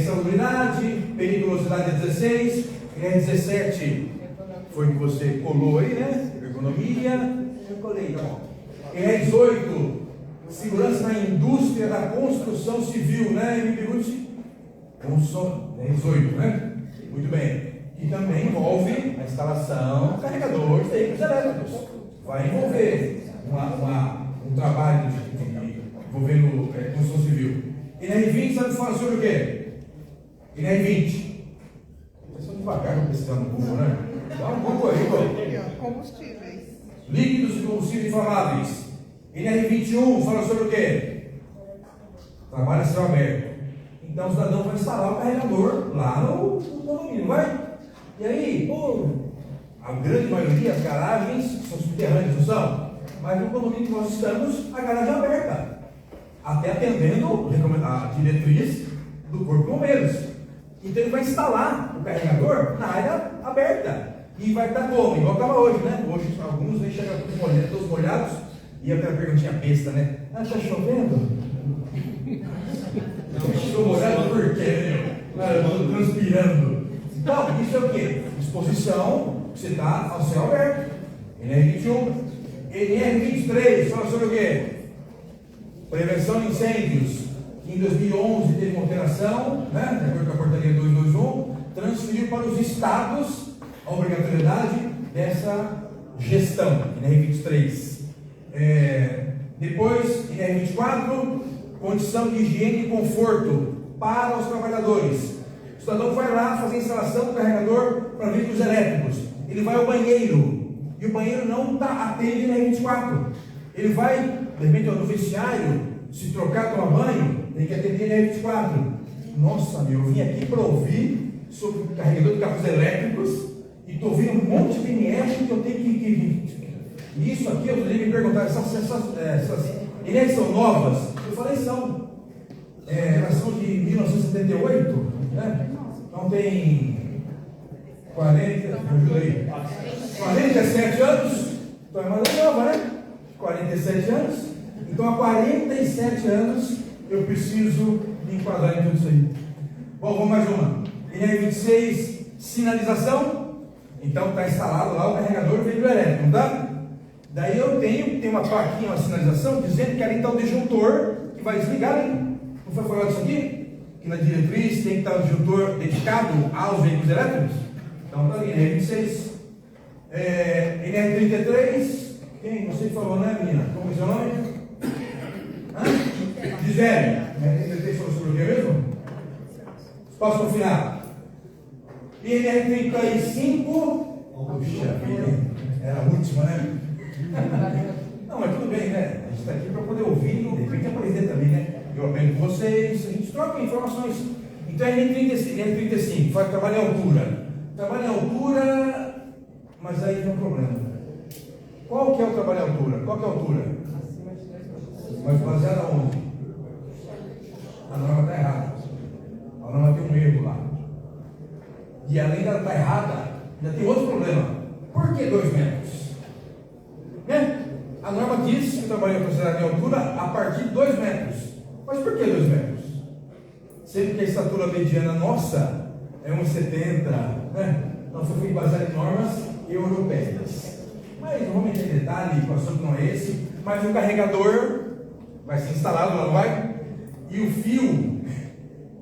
insalubridade, periculosidade 16, NR17 foi que você colou aí, né? Ergonomia, eu colei, tá bom. NR18, segurança na indústria da construção civil, né? NR18, NR18, né? Muito bem. E também envolve a instalação do carregador de veículos elétricos. Vai envolver um trabalho envolvendo construção civil. NR20, sabe falar sobre o quê? NR20. Vocês estão devagar para pesquisar no Google, né? Dá um Google aí, pô. Combustíveis. Líquidos e combustíveis inflamáveis. NR21 fala sobre o quê? Trabalho a céu aberto. Então o cidadão vai instalar o carregador lá no condomínio, vai? E aí, pô, a grande maioria, as garagens são subterrâneas, não são? Mas no condomínio que nós estamos, a garagem é aberta. até atendendo a diretriz do Corpo de Bombeiros. Então ele vai instalar o carregador na área aberta. E vai estar como? Igual estava hoje, né? Hoje alguns vêm chegar todos molhados. E aquela perguntinha besta, né? Ah, está chovendo? Estou molhado por quê? Eu estou transpirando. Então, isso é o quê? Exposição, você está ao céu aberto. NR21. NR23, fala sobre o quê? Prevenção de incêndios. Em 2011 teve uma alteração, né? De acordo com a portaria 221, transferiu para os estados a obrigatoriedade dessa gestão, NR23. Depois, NR24, condição de higiene e conforto para os trabalhadores. O cidadão vai lá fazer a instalação do carregador para veículos elétricos. Ele vai ao banheiro, e o banheiro não atende NR24. Ele vai, de repente, no vestiário, se trocar, tomar banho, tem que atender NR24. Nossa, eu vim aqui para ouvir sobre o carregador de carros elétricos e estou ouvindo um monte de NR que eu tenho que isso aqui, eu poderia me perguntar, essas NR são novas? Eu falei, são. Elas são de 1978, né? Então tem 47 anos, então é mais nova, né? 47 anos, então há 47 anos eu preciso me enquadrar em tudo isso aí. Bom, vamos mais uma. NR26, sinalização. Então está instalado lá o carregador do veículo elétrico, não tá? Daí eu tenho uma plaquinha, uma sinalização dizendo que ali está o disjuntor que vai desligar ali. Não foi falado isso aqui? Que na diretriz tem que estar o disjuntor dedicado aos veículos elétricos? Então está ali, NR26. NR33, quem? Você falou, né, menina? Como é seu nome? Gisele. NR33 falou sobre o que mesmo? Espaço confinado. NR35. Puxa vida, era a última, né? Não, mas tudo bem, né? A gente está aqui para poder ouvir e de repente aprender também, né? Eu aprendo com vocês, a gente troca informações. Então NR35 faz trabalho em altura. Trabalho em altura, mas aí tem um problema. Qual que é o trabalho em altura? Qual que é a altura? Mas baseado aonde? A norma está errada. A norma tem um erro lá. E além dela estar errada, ainda tem outro problema. Por que 2 metros? Né? A norma diz que o trabalho é considerado em altura a partir de 2 metros. Mas por que 2 metros? Sendo que a estatura mediana nossa é 1,70, né? Então foi baseado em normas europeias. Mas não vamos entrar em detalhe, o assunto não é esse. Mas o carregador vai ser instalado, não vai? E o fio,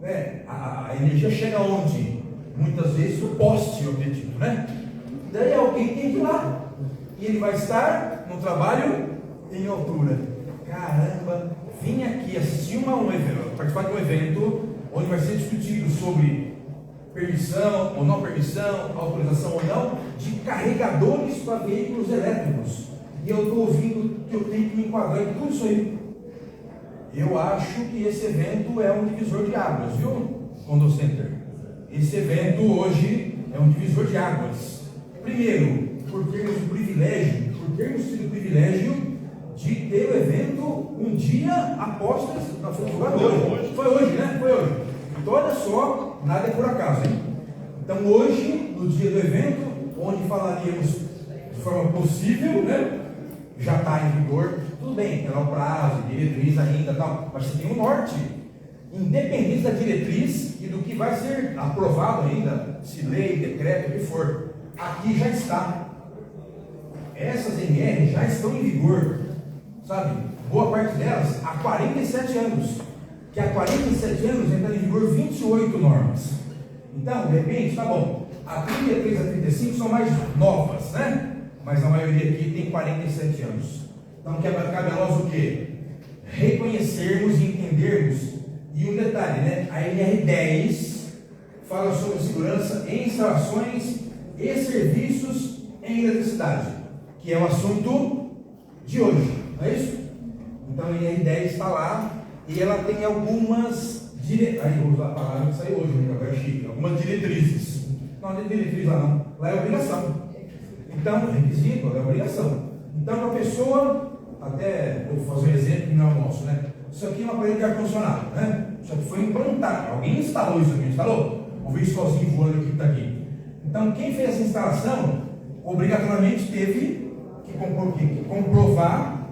né? A energia chega onde? Muitas vezes o poste objetivo, né? Daí alguém tem que ir lá. E ele vai estar no trabalho em altura. Caramba, vim aqui assistir participar de um evento onde vai ser discutido sobre permissão ou não permissão, autorização ou não, de carregadores para veículos elétricos. E eu estou ouvindo que eu tenho que me enquadrar em tudo isso aí. Eu acho que esse evento é um divisor de águas, viu, Condor Center? Esse evento hoje é um divisor de águas. Primeiro, por termos tido o privilégio de ter o evento um dia após foi hoje. Foi hoje, né? Foi hoje. Então olha só, nada é por acaso, hein? Então hoje, no dia do evento, onde falaríamos de forma possível, né? Já está em vigor, tudo bem, terá o prazo, diretriz ainda tal, mas você tem um norte. Independente da diretriz e do que vai ser aprovado ainda, se lei, decreto, o que for, aqui já está. Essas NR já estão em vigor, sabe? Boa parte delas há 47 anos. Que há 47 anos entra em vigor 28 normas. Então, de repente, tá bom. A 33 a 35 são mais novas, né? Mas a maioria aqui tem 47 anos. Então, cabe a nós o quê? Reconhecermos e entendermos. E um detalhe, né? A NR10 fala sobre segurança em instalações e serviços em eletricidade, que é o assunto de hoje, não é isso? Então a NR10 está lá e ela tem algumas diretrizes. Vou usar a palavra que saiu hoje, né? Agora é chique. Algumas diretrizes. Não é diretriz lá não. Lá é obrigação. Então, requisito é obrigação. Então, a pessoa, até vou fazer um exemplo que não é o nosso, né? Isso aqui é um aparelho de ar-condicionado, né? Isso aqui foi implantado. Alguém instalou isso aqui, instalou? Ou veio sozinho voando aqui que está aqui? Então, quem fez essa instalação, obrigatoriamente teve que comprovar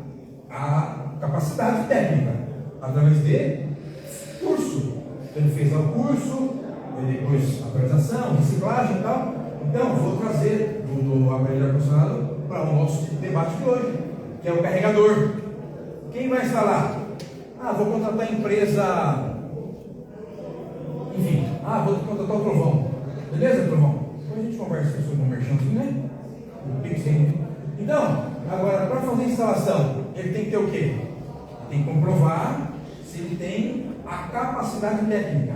a capacidade técnica, através de curso. Ele fez o curso, depois atualização, reciclagem e tal. Então, vou trazer do aparelho de ar-condicionado para o nosso debate de hoje, que é o carregador. Quem vai instalar? Vou contratar a empresa, enfim, vou contratar o Trovão. Beleza, Trovão? Depois a gente conversa sobre o merchanzinho, né? O Pixinho. Então, agora, para fazer a instalação, ele tem que ter o quê? Ele tem que comprovar se ele tem a capacidade técnica.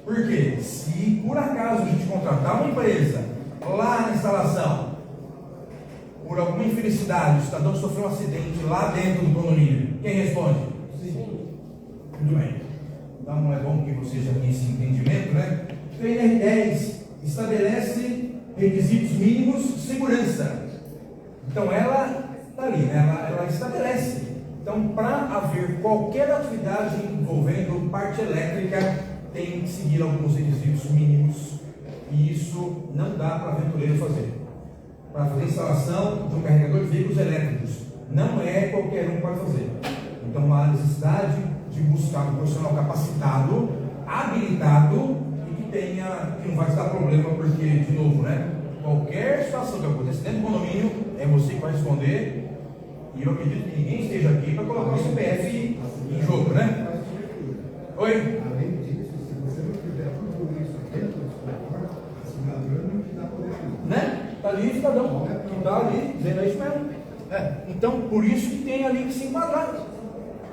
Por quê? Se por acaso a gente contratar uma empresa lá na instalação, por alguma infelicidade, o cidadão sofreu um acidente lá dentro do condomínio, quem responde? Sim. Muito bem. Então é bom que você já tenha esse entendimento, né? O NR10 estabelece requisitos mínimos de segurança. Então ela está ali, né? Ela estabelece. Então, para haver qualquer atividade envolvendo parte elétrica, tem que seguir alguns requisitos mínimos, e isso não dá para aventureiro fazer. Para fazer a instalação de um carregador de veículos elétricos, não é qualquer um que pode fazer. Então há necessidade de buscar um profissional capacitado, habilitado e que não vai dar problema, porque, de novo, né? Qualquer situação que aconteça dentro do condomínio, é você que vai responder. E eu acredito que ninguém esteja aqui para colocar o CPF em jogo, né? Oi? Além disso, se você não tiver tudo isso dentro do seu a assinatura não te dá poder. Né? Está ali o cidadão que está ali dizendo isso mesmo. Então, por isso que tem ali que se enquadrar.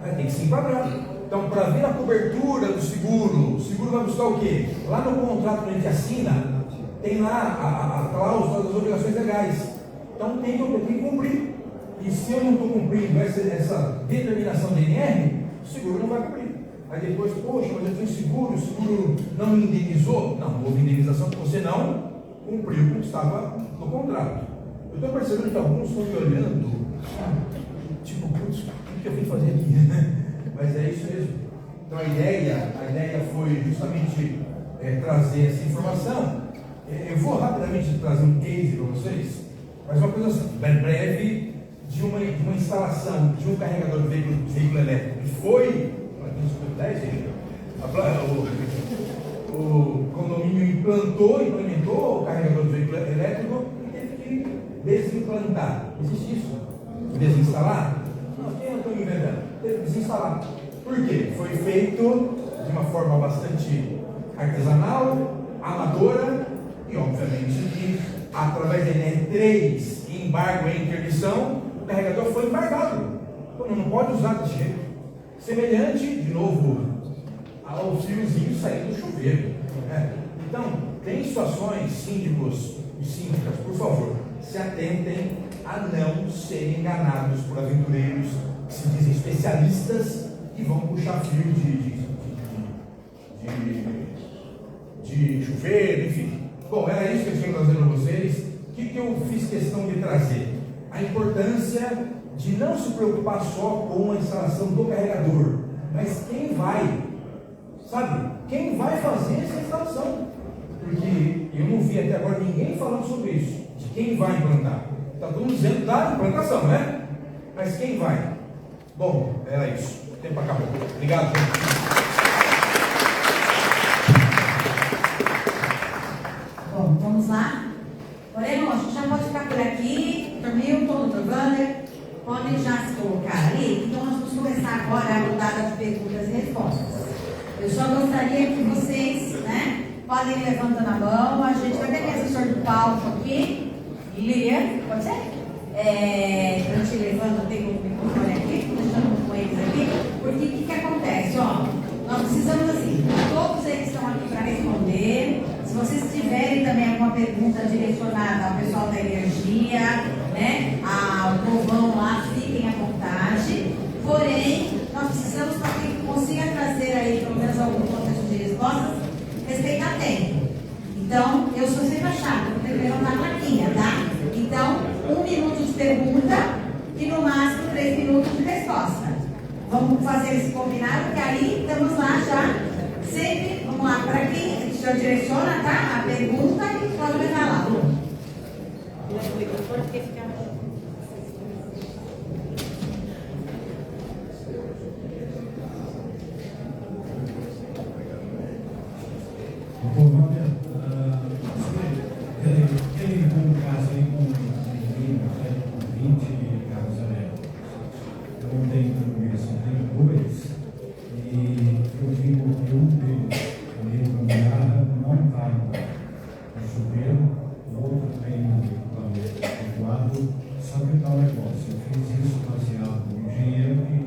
Tem que se enquadrar. Então, para ver a cobertura do seguro, o seguro vai buscar o quê? Lá no contrato que a gente assina, tem lá a cláusula das obrigações legais. Então, tem que cumprir. E se eu não estou cumprindo essa determinação da NR, o seguro não vai cumprir. Aí depois, poxa, mas eu tenho seguro, o seguro não me indenizou. Não houve indenização porque você não cumpriu com o que estava no contrato. Eu estou percebendo que alguns estão me olhando, tipo, putz, o que eu vim fazer aqui? Mas é isso mesmo. Então a ideia foi justamente trazer essa informação. Eu vou rapidamente trazer um case para vocês, mas uma coisa assim, breve, de uma instalação de um carregador de veículo elétrico que foi, o condomínio implementou o carregador de veículo elétrico e teve que desimplantar. Existe isso? Desinstalar? Não, quem eu estou inventando? Teve que desinstalar. Por quê? Foi feito de uma forma bastante artesanal, amadora e, obviamente, que através da NR3 e embargo e interdição, o carregador foi embargado. Então não pode usar desse jeito. Semelhante, de novo, ao fiozinho saindo do chuveiro. Então, tem situações, síndicos e síndicas, por favor, se atentem a não serem enganados por aventureiros que se dizem especialistas e vão puxar fio de chuveiro, enfim. Bom, era isso que eu tinha trazendo para vocês. O que eu fiz questão de trazer? A importância de não se preocupar só com a instalação do carregador, mas quem vai, sabe? Quem vai fazer essa instalação? Porque eu não vi até agora ninguém falando sobre isso, de quem vai implantar. Está todo mundo dizendo da implantação, né? Mas quem vai? Bom, era isso. O tempo acabou. Obrigado, gente. Bom, vamos lá. Porém, a gente já pode ficar por aqui. Dr. Milton, Dr. Wander, podem já se colocar ali. Então, nós vamos começar agora a rodada de perguntas e respostas. Eu só gostaria que vocês, podem ir levantando a mão. A gente vai ter que assessor do palco aqui. Lilian, pode ser? A gente levanta, tem um microfone aqui, estou deixando com eles aqui. Porque o que acontece? Nós precisamos assim, todos eles estão aqui para responder. Se vocês tiverem também alguma pergunta direcionada ao pessoal da energia, ao povão lá, fiquem à vontade. Porém, nós precisamos para que consiga trazer aí pelo menos algum contexto de respostas, respeitar tempo. Então, eu sou sempre a chave, vou ter que levantar a plaquinha, tá? Então, 1 minuto de pergunta e no máximo 3 minutos de resposta. Vamos fazer esse combinado, que aí estamos lá já. Sempre, vamos lá, para quem o senhor direciona, tá? A pergunta e pode levar lá. Quem com casa aí com menino, com 20 carros elétricos, eu não tenho tudo isso, eu tenho dois, e eu fico um deles, o meu caminhada não está no chuveiro, o outro tem um equipamento adequado, só que tal negócio, eu fiz isso baseado no engenheiro que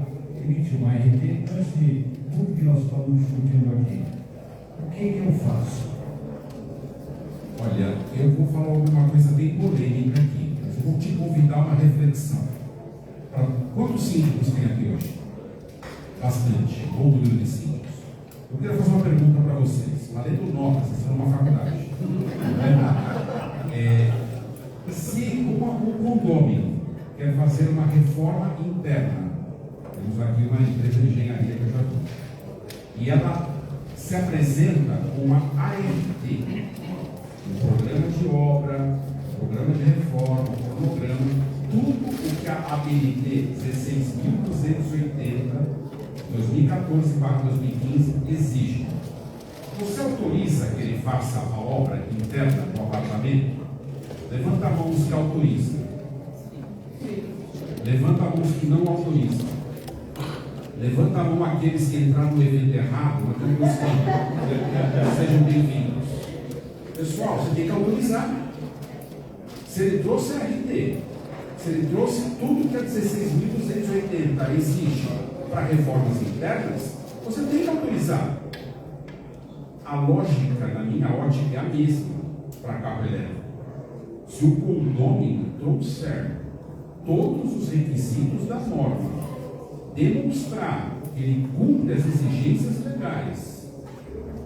emitiu uma RT antes de tudo que nós estamos discutindo aqui. O que eu faço? Olha, eu vou falar alguma coisa bem polêmica aqui, mas eu vou te convidar a uma reflexão. Quantos síndicos tem aqui hoje? Bastante, bom número de síndicos. Eu queria fazer uma pergunta para vocês. Lá dentro do Norte, vocês estão numa faculdade. Se um condomínio quer fazer uma reforma interna, temos aqui uma empresa de engenharia que eu já vi, e ela se apresenta com uma ART, um programa de obra, programa de reforma, cronograma, tudo o que a ABNT 16.280 2014/2015 exige. Você autoriza que ele faça a obra interna do apartamento? Levanta a mão os que autorizam. Levanta a mão os que não autorizam. Levanta a mão aqueles que entraram no evento errado, mas não gostam. Sejam bem-vindos. Pessoal, você tem que autorizar. Se ele trouxe a RT, se ele trouxe tudo que a 16.280 exige para reformas internas, você tem que autorizar. A lógica, na minha ótica, é a mesma para carro elétrico. Se o condomínio trouxer todos os requisitos da norma, demonstrar que ele cumpre as exigências legais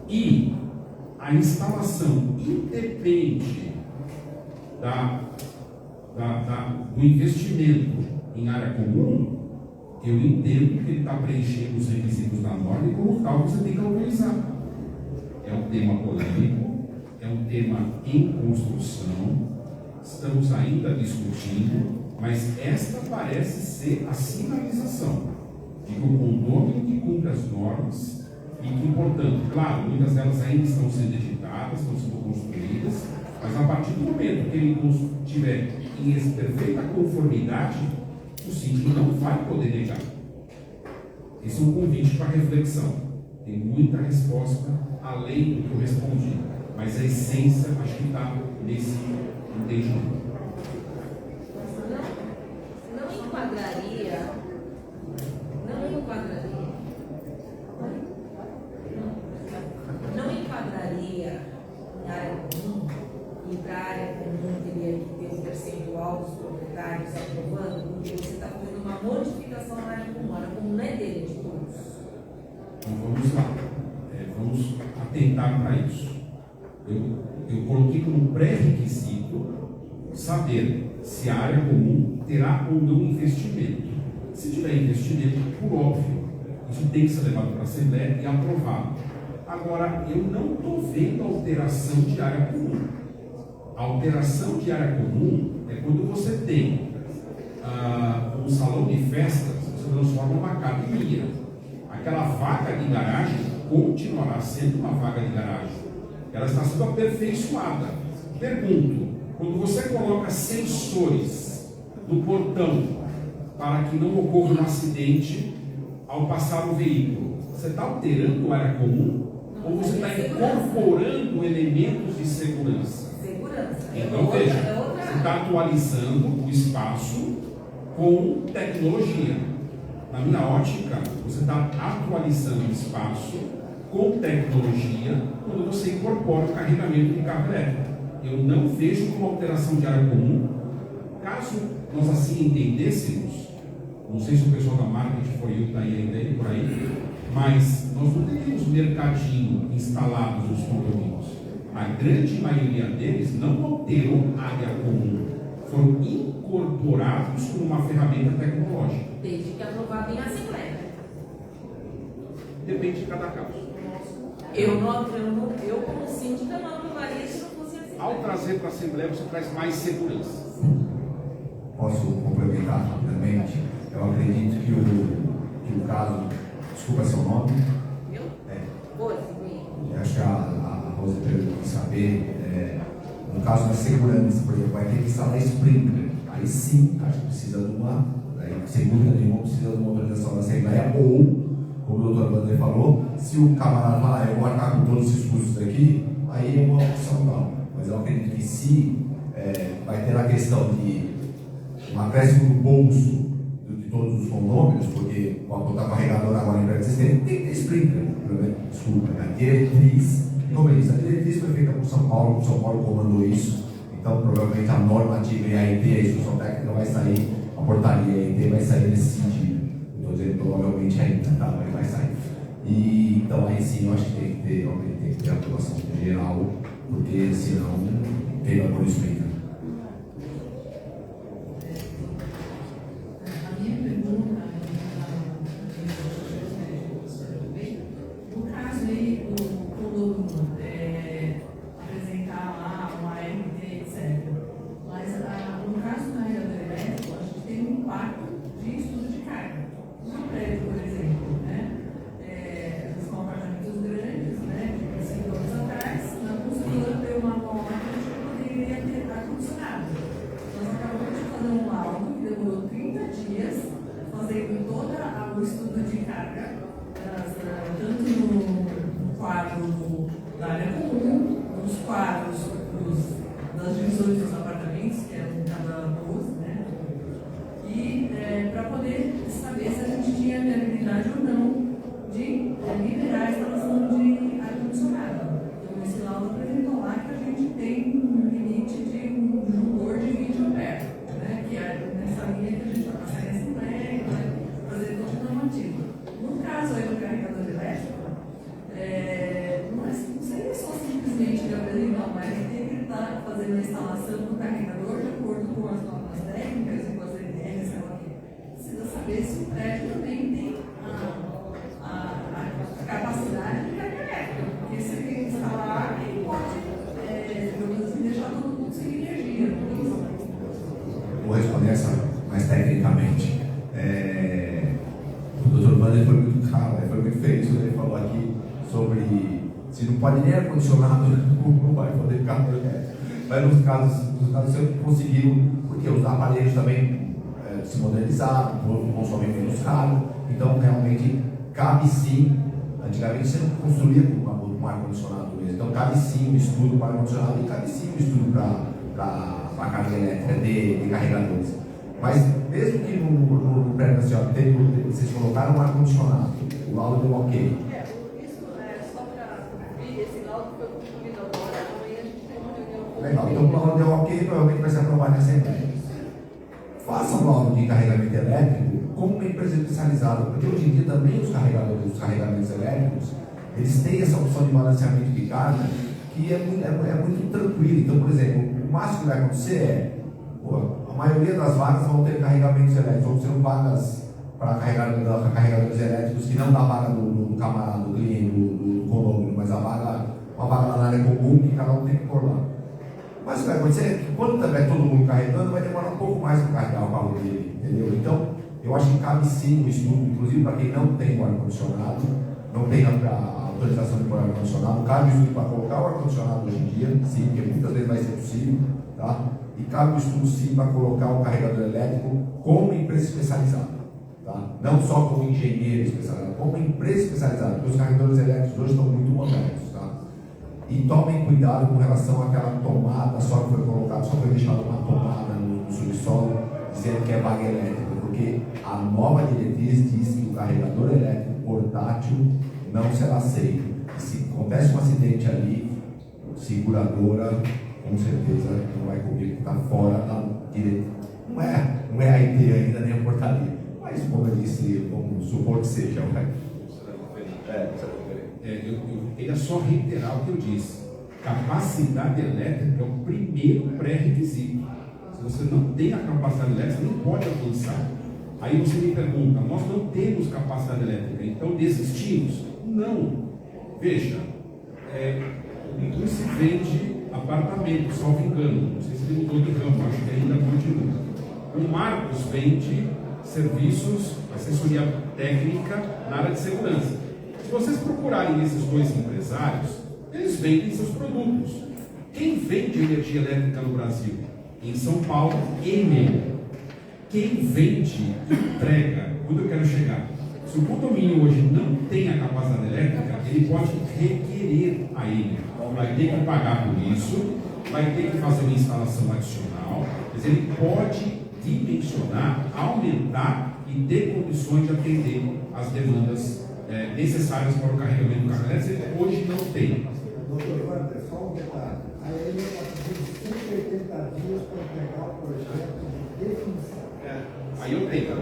e a instalação independe do investimento em área comum, eu entendo que ele está preenchendo os requisitos da norma e, como tal, você tem que autorizar. É um tema polêmico, é um tema em construção, estamos ainda discutindo, mas esta parece ser a sinalização de que o condomínio que cumpre as normas e que, portanto, claro, muitas delas ainda estão sendo editadas, estão sendo construídas, mas a partir do momento que ele estiver em perfeita conformidade, o síndico não vai poder negar. Esse é um convite para reflexão. Tem muita resposta além do que eu respondi, mas a essência acho que está nesse entendimento. Não enquadraria em área comum, e para a área comum teria que ter um percentual dos proprietários aprovando, porque você está fazendo uma modificação na área comum. A área comum não é dele, de todos. Então vamos lá, vamos atentar para isso. Eu coloquei como pré-requisito saber se a área comum terá ou não investimento. Se tiver investimento, por óbvio, isso tem que ser levado para a Assembleia e aprovado. Agora, eu não estou vendo alteração de área comum. A alteração de área comum é quando você tem um salão de festas, você transforma numa academia. Aquela vaga de garagem continuará sendo uma vaga de garagem. Ela está sendo aperfeiçoada. Pergunto, quando você coloca sensores no portão para que não ocorra um acidente ao passar o veículo, você está alterando a área comum? Ou você está incorporando elementos de segurança? Então veja, você está atualizando o espaço com tecnologia. Na minha ótica, você está atualizando o espaço com tecnologia quando você incorpora o carregamento de carro elétrico. Eu não vejo como alteração de área comum. Caso nós assim entendêssemos, não sei se o pessoal da marketing foi eu que está aí por aí, mas nós não teríamos mercadinho instalados nos condomínios. A grande maioria deles não alterou área comum, foram incorporados como uma ferramenta tecnológica. Desde que aprovado em Assembleia. depende de cada caso. Eu como síndica, não aprovaria se não fosse assim. Ao trazer para a Assembleia, você traz mais segurança. Posso complementar rapidamente? Eu acredito que o caso, desculpa seu nome, Viu? eu acho que a Rosa perguntou quer saber, no caso da segurança, por exemplo, vai ter que instalar sprinkler, aí sim, acho que precisa de uma, sem dúvida nenhuma, precisa de uma autorização da Assembleia, ou, como o doutor Wander falou, se o camarada falar, eu vou arcar com todos esses custos aqui, aí é uma opção não. Mas eu acredito que se vai ter a questão de um acréscimo no bolso de todos os condôminos, porque o botar carregador agora em prédio existente tem que ter sprinkler, desculpa, a diretriz, como eu disse, a diretriz foi feita por São Paulo comandou isso, então provavelmente a normativa e a EIT, a instrução técnica vai sair, a portaria e a EIT vai sair nesse sentido, estou dizendo provavelmente ainda, tá? Mas vai sair. E então aí sim eu acho que tem que ter a aprovação geral, porque senão quem vai por sprinkler. A minha pergunta no caso aí o condomínio apresentar lá uma RT, etc. Mas no caso do carregador elétrico, a gente tem um impacto de estudo de carga. No prédio, por exemplo, né? São apartamentos grandes, né? De 5 anos atrás, na construtora deu uma nota que poderia ter ar-condicionado. Nós acabamos de fazer um laudo que demorou 30 dias, fazendo todo o estudo de carga, tanto no quadro da área comum, nos quadros das divisões dos apartamentos, que eram cada 12, né? E para poder saber se a gente tinha viabilidade ou não de liberar a instalação de ar-condicionado. Então, esse laudo apresentou lá que a gente tem um limite de um valor de 20 amperes, né? Que é nessa linha que a gente vai passar nesse pré, vai fazer todo o normativo. No caso aí do carregador elétrico, não seria só simplesmente de apresentar uma RT, está fazendo a instalação do carregador de acordo com as normas técnicas e com as EDRs, sei lá o quê. Precisa saber se o prédio também tem a capacidade de carga elétrica, porque se ele tem que instalar, ele pode deixar todo mundo sem energia. Vou responder essa mais tecnicamente. O Dr. Wander foi muito claro, foi muito feliz quando ele falou aqui sobre se não pode nem ar-condicionado, não vai poder ficar elétrico. Mas nos casos sempre conseguiram, porque os aparelhos também se modernizaram, o consomem menos caro, então realmente cabe sim. Antigamente você não construía com ar-condicionado mesmo, então cabe sim um estudo para ar-condicionado e cabe sim um estudo para carga elétrica de carregadores. Mas mesmo que no prédio da senhora vocês colocaram um ar-condicionado, o laudo deu ok. Isso só para cumprir, esse laudo foi concluído agora, amanhã a gente tem uma reunião. Legal, então o laudo deu ok, provavelmente vai ser aprovado na Assembleia. Faça um laudo de carregamento elétrico como uma empresa especializada, porque hoje em dia também os carregamentos elétricos, eles têm essa opção de balanceamento de carga que é muito tranquilo. Então, por exemplo, o máximo que vai acontecer a maioria das vagas vão ter carregamentos elétricos, ou serão vagas para carregadores elétricos que não dá vaga do camarada, do cliente, do condomínio, mas uma vaga na área comum que cada um tem que pôr lá. Mas o que vai acontecer é que quando tiver todo mundo carregando, vai demorar um pouco mais para carregar o carro dele, entendeu? Então, eu acho que cabe sim um estudo, inclusive para quem não tem o ar-condicionado, não tem a autorização de pôr ar-condicionado, cabe o estudo para colocar o ar-condicionado hoje em dia, sim, porque muitas vezes vai ser possível, tá? E cabe o estudo sim para colocar o carregador elétrico como empresa especializada, tá? Não só como engenheiro especializado, como empresa especializada, porque os carregadores elétricos hoje estão muito modernos, tá? E tomem cuidado com relação àquela tomada só que foi colocada, só foi deixada uma tomada no subsolo, dizendo que é vaga elétrica, porque a nova diretriz diz que o carregador elétrico portátil não será aceito. E se acontece um acidente ali, seguradora, com certeza não vai cobrir, está fora da diretriz. Não é a IT ainda, nem a portaria. Mas, como eu disse, vamos supor que seja. Eu queria só reiterar o que eu disse. Capacidade elétrica é o primeiro pré-requisito. Se você não tem a capacidade elétrica, você não pode avançar. Aí você me pergunta, nós não temos capacidade elétrica, então desistimos? Não. Veja, o Biduce vende apartamento, salvo engano. Não sei se ele mudou de ramo, acho que ainda continua. O Marcos vende serviços, assessoria técnica na área de segurança. Se vocês procurarem esses dois empresários, eles vendem seus produtos. Quem vende energia elétrica no Brasil? Em São Paulo, Enel. Quem vende, entrega. Onde eu quero chegar? Se o condomínio hoje não tem a capacidade elétrica, ele pode requerer a Enel. Vai ter que pagar por isso, vai ter que fazer uma instalação adicional, mas ele pode dimensionar, aumentar e ter condições de atender as demandas necessárias para o carregamento do carro elétrico. Hoje não tem. Doutor Wander, só um detalhe. A Enel está pedindo 180 dias para entregar o projeto de definição. Aí eu tenho,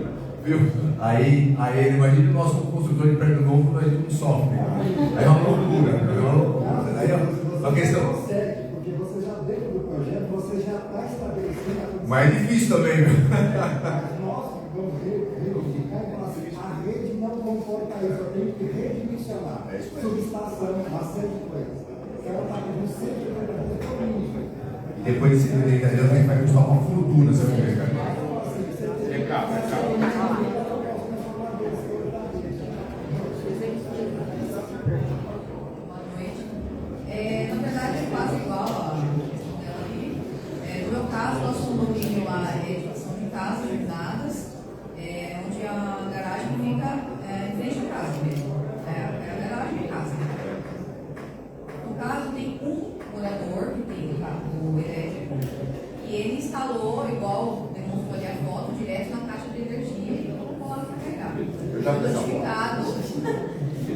viu? Aí imagine nós como construtor de prédio novo, nós não sofre. Aí é uma loucura. Aí é uma questão. Porque você já dentro do projeto, você já está estabelecendo. Mas é difícil também, viu? Nós vamos verificar e falar assim, a rede não comporta isso, eu tenho que redimensionar. Subestação, bastante coisa. Ela está com 180 dias por mínimo. E depois de 180 dias vai custar uma fortuna, você vai ver, cara. É caro. Na verdade é quase igual a dela ali. No meu caso, nosso condomínio lá são de casas usadas, onde a garagem fica em frente à casa mesmo. É a garagem de casa. No caso, tem um morador que tem o carro elétrico e ele instalou, igual demonstrou ali a foto, direto na caixa de energia e colocou lá para carregar.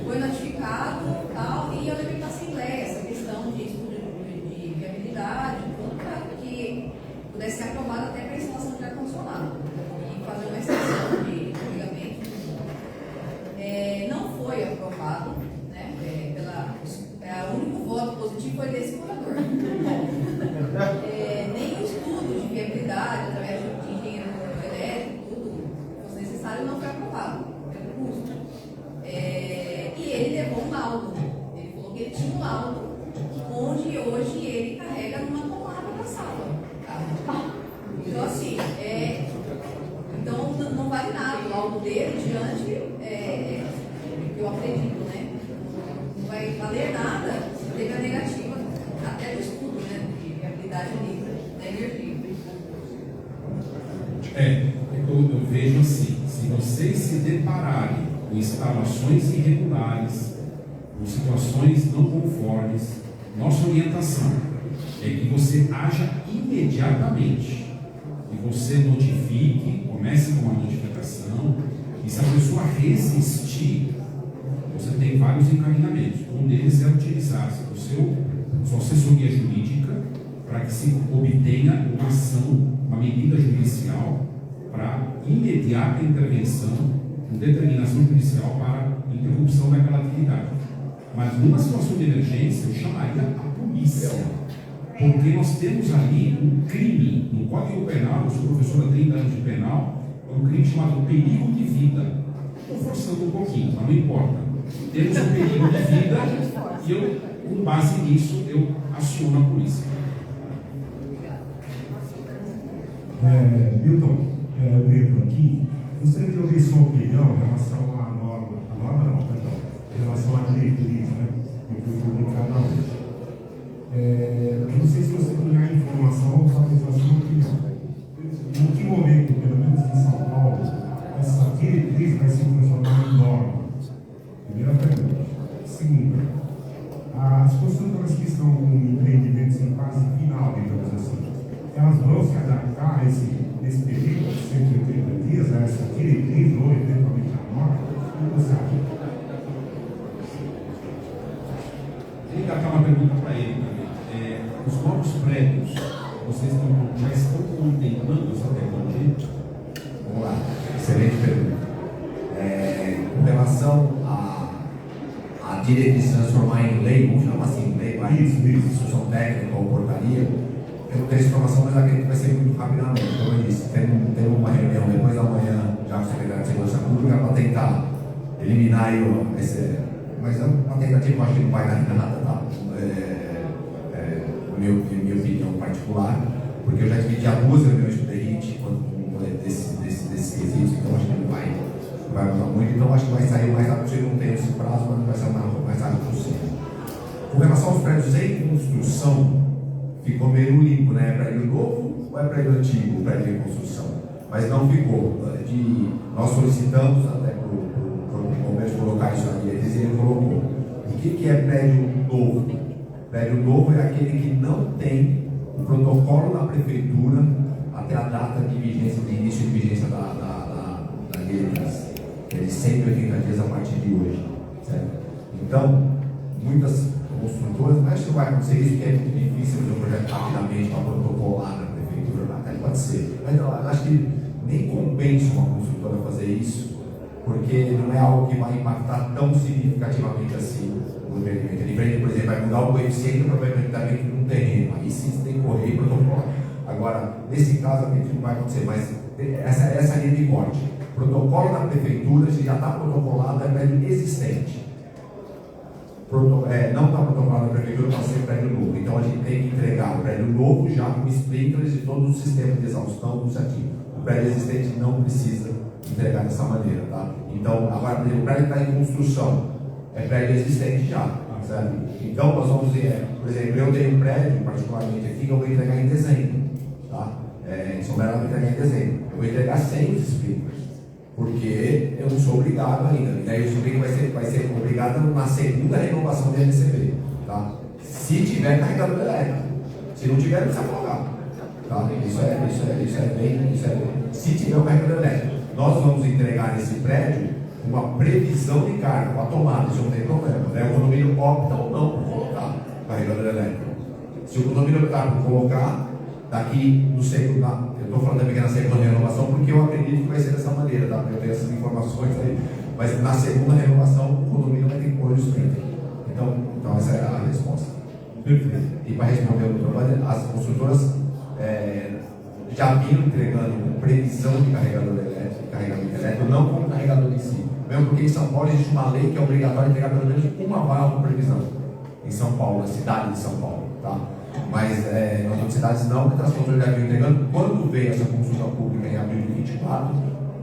Foi notificado tal, e eu levei para a Assembleia essa questão de estudo de viabilidade, tudo para que pudesse ser aprovado até para a instalação de ar-condicionado e fazer uma extensão de carregamento. Não foi aprovado, né? O único voto positivo foi desse morador. Nem o estudo de viabilidade através de engenheiro elétrico, tudo fosse necessário, não foi aprovado pelo custo. E ele levou um laudo. Ele falou que ele tinha um laudo, onde hoje ele carrega numa tomada da sala. Tá? Então, assim, então não vale nada o laudo dele diante, eu acredito, né? Não vai valer nada se teve a negativa até do estudo, né? De viabilidade livre da energia. Eu vejo assim, se vocês se depararem com instalações irregulares, com situações não conformes, nossa orientação é que você haja imediatamente, que você notifique, comece com uma notificação, e se a pessoa resistir, você tem vários encaminhamentos. Um deles é utilizar-se do sua assessoria jurídica para que se obtenha uma ação, uma medida judicial para imediata intervenção, com determinação judicial para interrupção daquela atividade. Mas numa situação de emergência, eu chamaria a polícia, porque nós temos ali um crime, no Código Penal, eu sou professor há 30 anos de penal, é um crime chamado perigo de vida. Estou forçando um pouquinho, mas não importa. Temos um perigo de vida e eu, com base nisso, eu aciono a polícia. Milton, Pedro aqui, gostaria de ouvir sua opinião em relação à norma não, perdão, em relação à diretriz, né, que foi publicada hoje. Eu não sei se você tem a informação ou talvez a sua opinião. Em que momento, pelo menos em São Paulo, essa diretriz vai se transformar em norma? Primeira pergunta. Segunda, as construtoras que estão com empreendimentos em fase final, digamos assim, elas vão se adaptar a esse período de 180 dias, a essa diretriz ou eventualmente a norma? O que você acha? Vou encaixar uma pergunta para ele também. Os novos prédios, vocês já estão contemplando essa tecnologia? Vamos lá, excelente pergunta. Com relação a diretriz se transformar em lei, vamos chamar assim, lei, instrução técnica ou portaria, eu não tenho essa informação, mas acredito que vai ser muito rapidamente. Como eu disse, tem uma reunião depois da manhã, já com o secretário de Segurança Pública, para tentar eliminar aí mas é uma tentativa que eu acho que não vai dar em nada, tá? Minha opinião particular, porque eu já tive que há 2 reuniões com o DERIT desses quesitos, então acho que não vai mudar muito, então acho que vai sair o mais rápido possível, não tem esse prazo, mas vai sair o mais rápido possível. Com relação aos prédios em construção, ficou meio limpo, né? É prédio novo ou é prédio antigo, prédio em construção? Mas não ficou. Nós solicitamos até para o Bombeiros colocar isso na diretriz e ele colocou. O que é prédio novo? Prédio novo é aquele que não tem o protocolo da prefeitura até a data de vigência, de início de vigência da diretriz, que é de 180 dias a partir de hoje. Certo? Então, muitas construtoras, mas acho que vai acontecer isso, que é muito difícil fazer um projeto rapidamente para protocolar na prefeitura, até pode ser. Mas eu acho que nem compensa uma construtora fazer isso, porque não é algo que vai impactar tão significativamente assim o empreendimento. Ele vem, por exemplo, vai mudar o coeficiente para o empreendimento num terreno, aí sim você tem que correr e protocolar. Agora, nesse caso, acredito que não vai acontecer, mas essa linha de corte. Protocolo da prefeitura, se já está protocolado, é prédio existente. Não está protocolado na prefeitura para ser prédio novo. Então a gente tem que entregar o prédio novo já com sprinklers e todo o sistema de exaustão do certinho. O prédio existente não precisa entregar dessa maneira, tá? Então, agora, por exemplo, o prédio está em construção, é prédio existente já, sabe? Então nós vamos dizer, por exemplo, eu tenho um prédio, particularmente aqui, que eu vou entregar em dezembro, tá? Em São Bernardo eu vou entregar em dezembro. Eu vou entregar sem os sprinklers, porque eu não sou obrigado ainda. E daí o sprinkler vai ser obrigado na segunda renovação de MCB, tá? Se tiver carregador elétrico. Se não tiver, não precisa colocar. Tá? Isso é bem. Se tiver um carregador elétrico, nós vamos entregar nesse prédio uma previsão de carga, uma tomada, isso não tem problema. Né? O condomínio opta ou não por colocar carregador elétrico. Se o condomínio optar por colocar, daqui no segundo, eu estou falando também que é na segunda renovação, porque eu acredito que vai ser dessa maneira, tá? Eu tenho essas informações aí, mas na segunda renovação o condomínio vai ter que pôr o sprinter. Então essa é a resposta. Perfeito. E para responder o trabalho, as construtoras já vinham entregando com previsão de carregador elétrico, não com o carregador em si. Mesmo porque em São Paulo existe uma lei que é obrigatória entregar pelo menos uma válvula com previsão. Em São Paulo, na cidade de São Paulo, tá? Mas nas outras cidades não, porque as construtoras já vinham entregando. Quando veio essa consulta pública em abril de 24,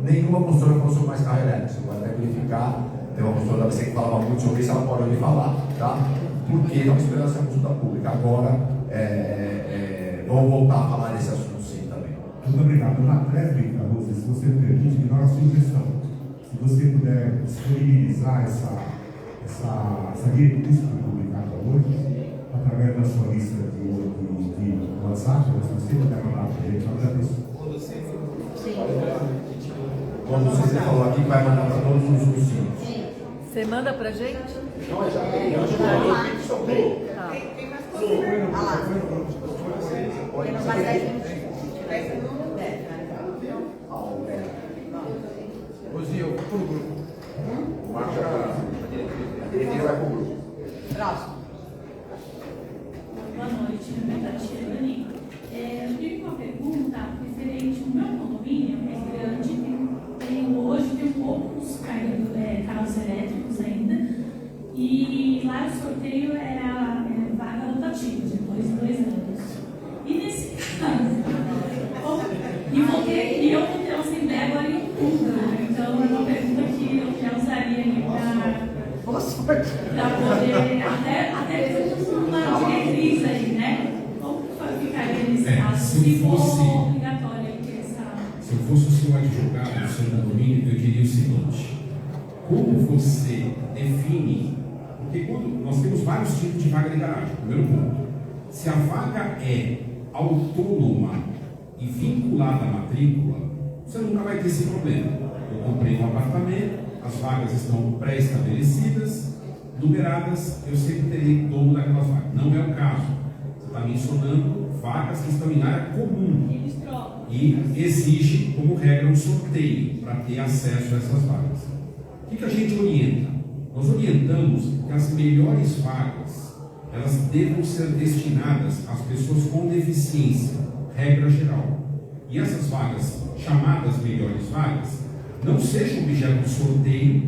nenhuma construtora falou sobre mais carro elétrico. Você pode até verificar, tem uma construtora da ABC que falava muito sobre isso, ela pode ouvir falar, tá? Porque estava esperando essa consulta pública. Agora, vamos voltar a falar desse assunto sim também. Muito obrigado. Na réplica, Rose, se você me permite, me dá uma sugestão. Se você puder disponibilizar essa diretriz que foi publicada hoje, através da sua lista de WhatsApp, se você puder mandar para a gente, eu agradeço. Quando você falou aqui, vai mandar para todos os cursinhos. Você manda pra gente? Não, já tem, eu já mandei. Tá. Olha lá. Porque não vai dar gente. Rosi, eu vou pro grupo. Marca a diretriz vai para o grupo. Próximo. Boa noite, meu nome é Tatiana. Eu tive uma pergunta referente ao meu condomínio, é grande, hoje tem poucos carros elétricos ainda, e lá o sorteio era vaga rotativa, depois de 2 anos. E nesse caso, eu vou ter uma assembleia agora em outubro, então é uma pergunta que eu já usaria ali para poder, até uma diretriz aí, né? Como ficaria nesse caso, se for obrigatório essa... Se eu fosse o seu advogado do seu condomínio, eu diria o seguinte: como você define, porque quando nós temos vários tipos de vaga de garagem, primeiro ponto, se a vaga é autônoma e vinculada à matrícula, você nunca vai ter esse problema. Eu comprei um apartamento, as vagas estão pré-estabelecidas, numeradas, eu sempre terei dono daquelas vagas. Não é o caso. Você está mencionando vagas que estão em área comum e exige como regra um sorteio para ter acesso a essas vagas. O que a gente orienta? Nós orientamos que as melhores vagas elas devam ser destinadas às pessoas com deficiência, regra geral. E essas vagas, chamadas melhores vagas, não sejam objeto de sorteio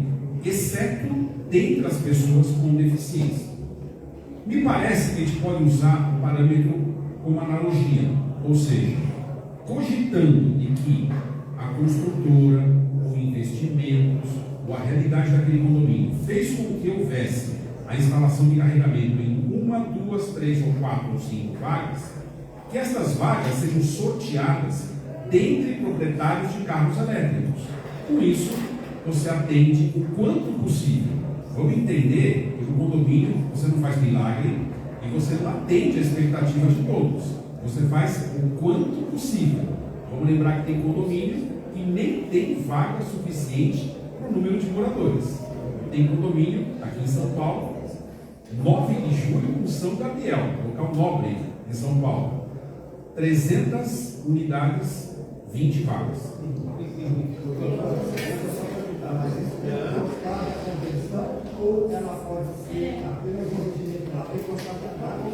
exceto dentre as pessoas com deficiência. Me parece que a gente pode usar o parâmetro como analogia, ou seja, cogitando de que a construtora, ou investimentos, ou a realidade daquele condomínio fez com que houvesse a instalação de carregamento em 1, 2, 3 ou 4 ou 5 vagas, que essas vagas sejam sorteadas dentre proprietários de carros elétricos. Com isso, você atende o quanto possível. Vamos entender que no condomínio você não faz milagre e você não atende a expectativa de todos. Você faz o quanto possível. Vamos lembrar que tem condomínio e nem tem vaga suficiente para o número de moradores. Tem condomínio aqui em São Paulo, 9 de julho, com São Gabriel, local nobre em São Paulo. 300 unidades, 20 vagas.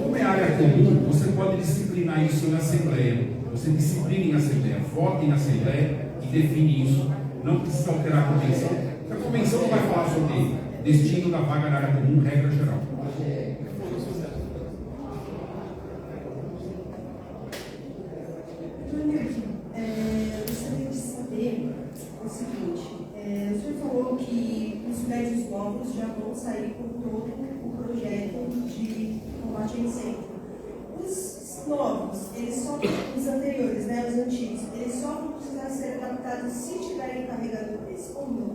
Como é área comum, você pode disciplinar isso em assembleia. Você disciplina em assembleia, vota em assembleia e define isso. Não precisa alterar a convenção. A convenção não vai falar sobre destino da vaga na área comum, regra geral. Eu gostaria de saber o seguinte, o senhor falou que os prédios novos já vão sair com todo o projeto de combate a incêndio. Os novos, eles só, os anteriores, né, os antigos, eles só vão precisar ser adaptados se tiverem carregadores ou não?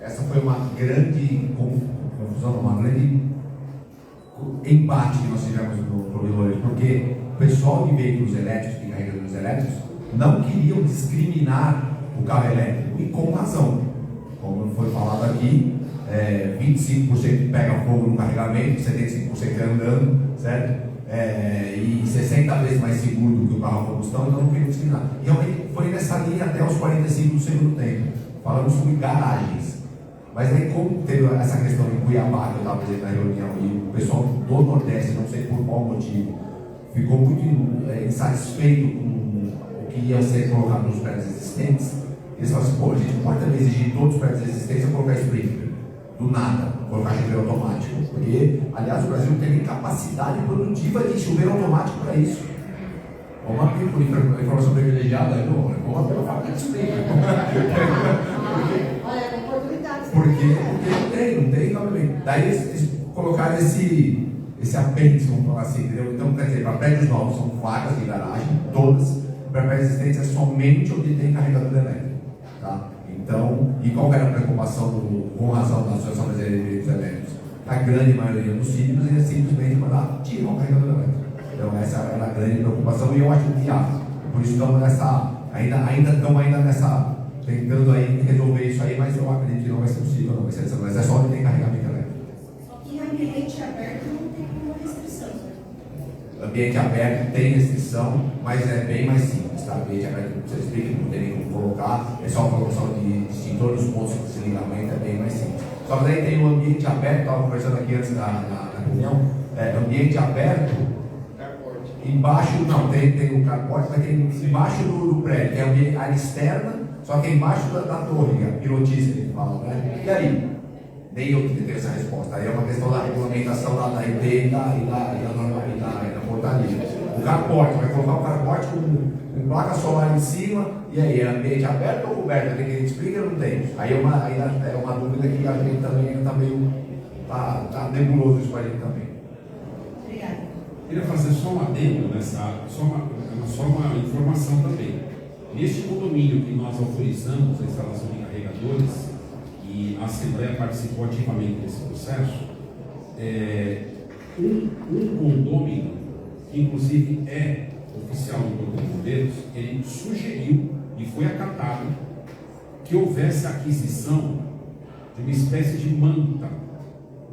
Essa foi uma grande confusão, uma grande embate que nós tivemos no Provedores, porque o pessoal de veículos elétricos, de carregadores elétricos, não queriam discriminar o carro elétrico, e com razão. Como foi falado aqui, 25% pega fogo no carregamento, 75% andando, certo? E 60 vezes mais seguro do que o carro a combustão, então não queriam discriminar. E realmente foi nessa linha até os 45 do segundo tempo. Falamos sobre garagens. Mas aí, como teve essa questão em Cuiabá, que eu estava presente na reunião, e o pessoal do Nordeste, não sei por qual motivo, ficou muito insatisfeito com o que ia ser colocado nos prédios existentes, eles falaram assim: pô, a gente pode também exigir em todos os prédios existentes colocar sprinkler, do nada, colocar chuveiro automático, porque, aliás, o Brasil não tem nem capacidade produtiva de chuveiro automático para isso. Vamos abrir por informação privilegiada, vamos abrir uma fábrica de sprinkler. Porque não tem. Daí eles colocaram esse apêndice, vamos falar assim, entendeu? Então, quer dizer, para prédios novos são vagas de garagem, todas, para prédios existentes é somente onde tem carregador elétrico. Tá? Então, e qual era a preocupação, com razão da Associação Brasileira de Veículos Elétricos? A grande maioria dos sítios é simplesmente mandar tirar o carregador elétrico. Então, essa era a grande preocupação e eu acho viável. Por isso estamos ainda nessa. Tentando aí resolver isso aí, mas eu acredito que não vai ser possível, não vai ser essa, mas é só onde tem carregamento elétrico. E ambiente aberto não tem nenhuma restrição. Ambiente aberto tem restrição, mas é bem mais simples, tá? Ambiente aberto, você explica, não tem nem como colocar, é só a colocação de extintor nos pontos de desligamento, é bem mais simples. Só que daí tem o ambiente aberto, estava conversando aqui antes da reunião, ambiente aberto, embaixo, não, tem o carporte, mas tem embaixo do prédio, tem a área externa, só que é embaixo da torre, a pilotice que fala, né? E aí? Nem eu que tenho essa resposta. Aí é uma questão da regulamentação da IP e da portaria. O carporte, vai colocar o carporte com placa solar em cima, e aí, é ambiente aberto ou coberto? Tem que a gente explica ou não tem? Aí é uma dúvida que a gente também está meio. Está nebuloso isso para a gente também. Obrigada. Queria fazer só um adendo só uma informação também. Neste condomínio que nós autorizamos a instalação de carregadores, e a Assembleia participou ativamente desse processo, um condômino, que inclusive é oficial do Corpo de Bombeiros, ele sugeriu e foi acatado que houvesse a aquisição de uma espécie de manta,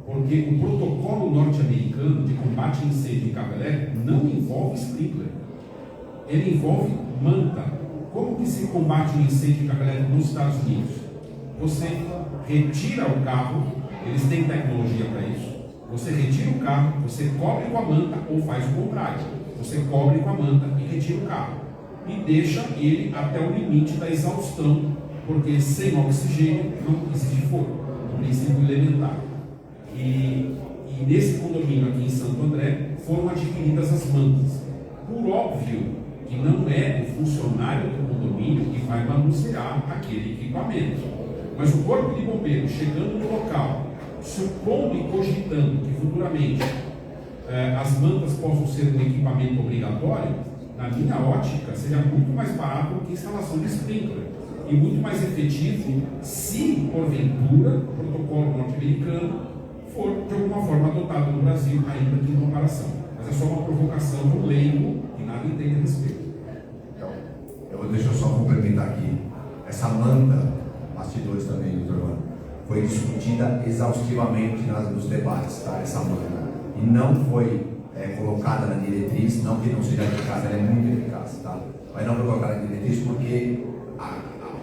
porque o protocolo norte-americano de combate a incêndio em carro elétrico não envolve sprinkler, ele envolve manta. Como que se combate um incêndio de carro elétrico nos Estados Unidos? Você retira o carro, eles têm tecnologia para isso. Você retira o carro, você cobre com a manta ou faz o contrário. Você cobre com a manta e retira o carro. E deixa ele até o limite da exaustão, porque sem oxigênio não existe fogo. princípio elementar. E nesse condomínio aqui em Santo André foram adquiridas as mantas. Por óbvio que não é o funcionário do condomínio que vai manusear aquele equipamento. Mas o corpo de bombeiros chegando no local, supondo e cogitando que futuramente as mantas possam ser um equipamento obrigatório, na minha ótica seria muito mais barato do que a instalação de sprinkler e muito mais efetivo se, porventura, o protocolo norte-americano for de alguma forma adotado no Brasil, ainda que em comparação. Mas é só uma provocação do leigo que nada entende a respeito. Então, deixa eu só complementar aqui. Essa manta, bastidores também, doutor Mano, foi discutida exaustivamente nos debates, tá? Essa manta. E não foi colocada na diretriz, não que não seja eficaz, ela é muito eficaz, tá? Mas não foi colocada na diretriz porque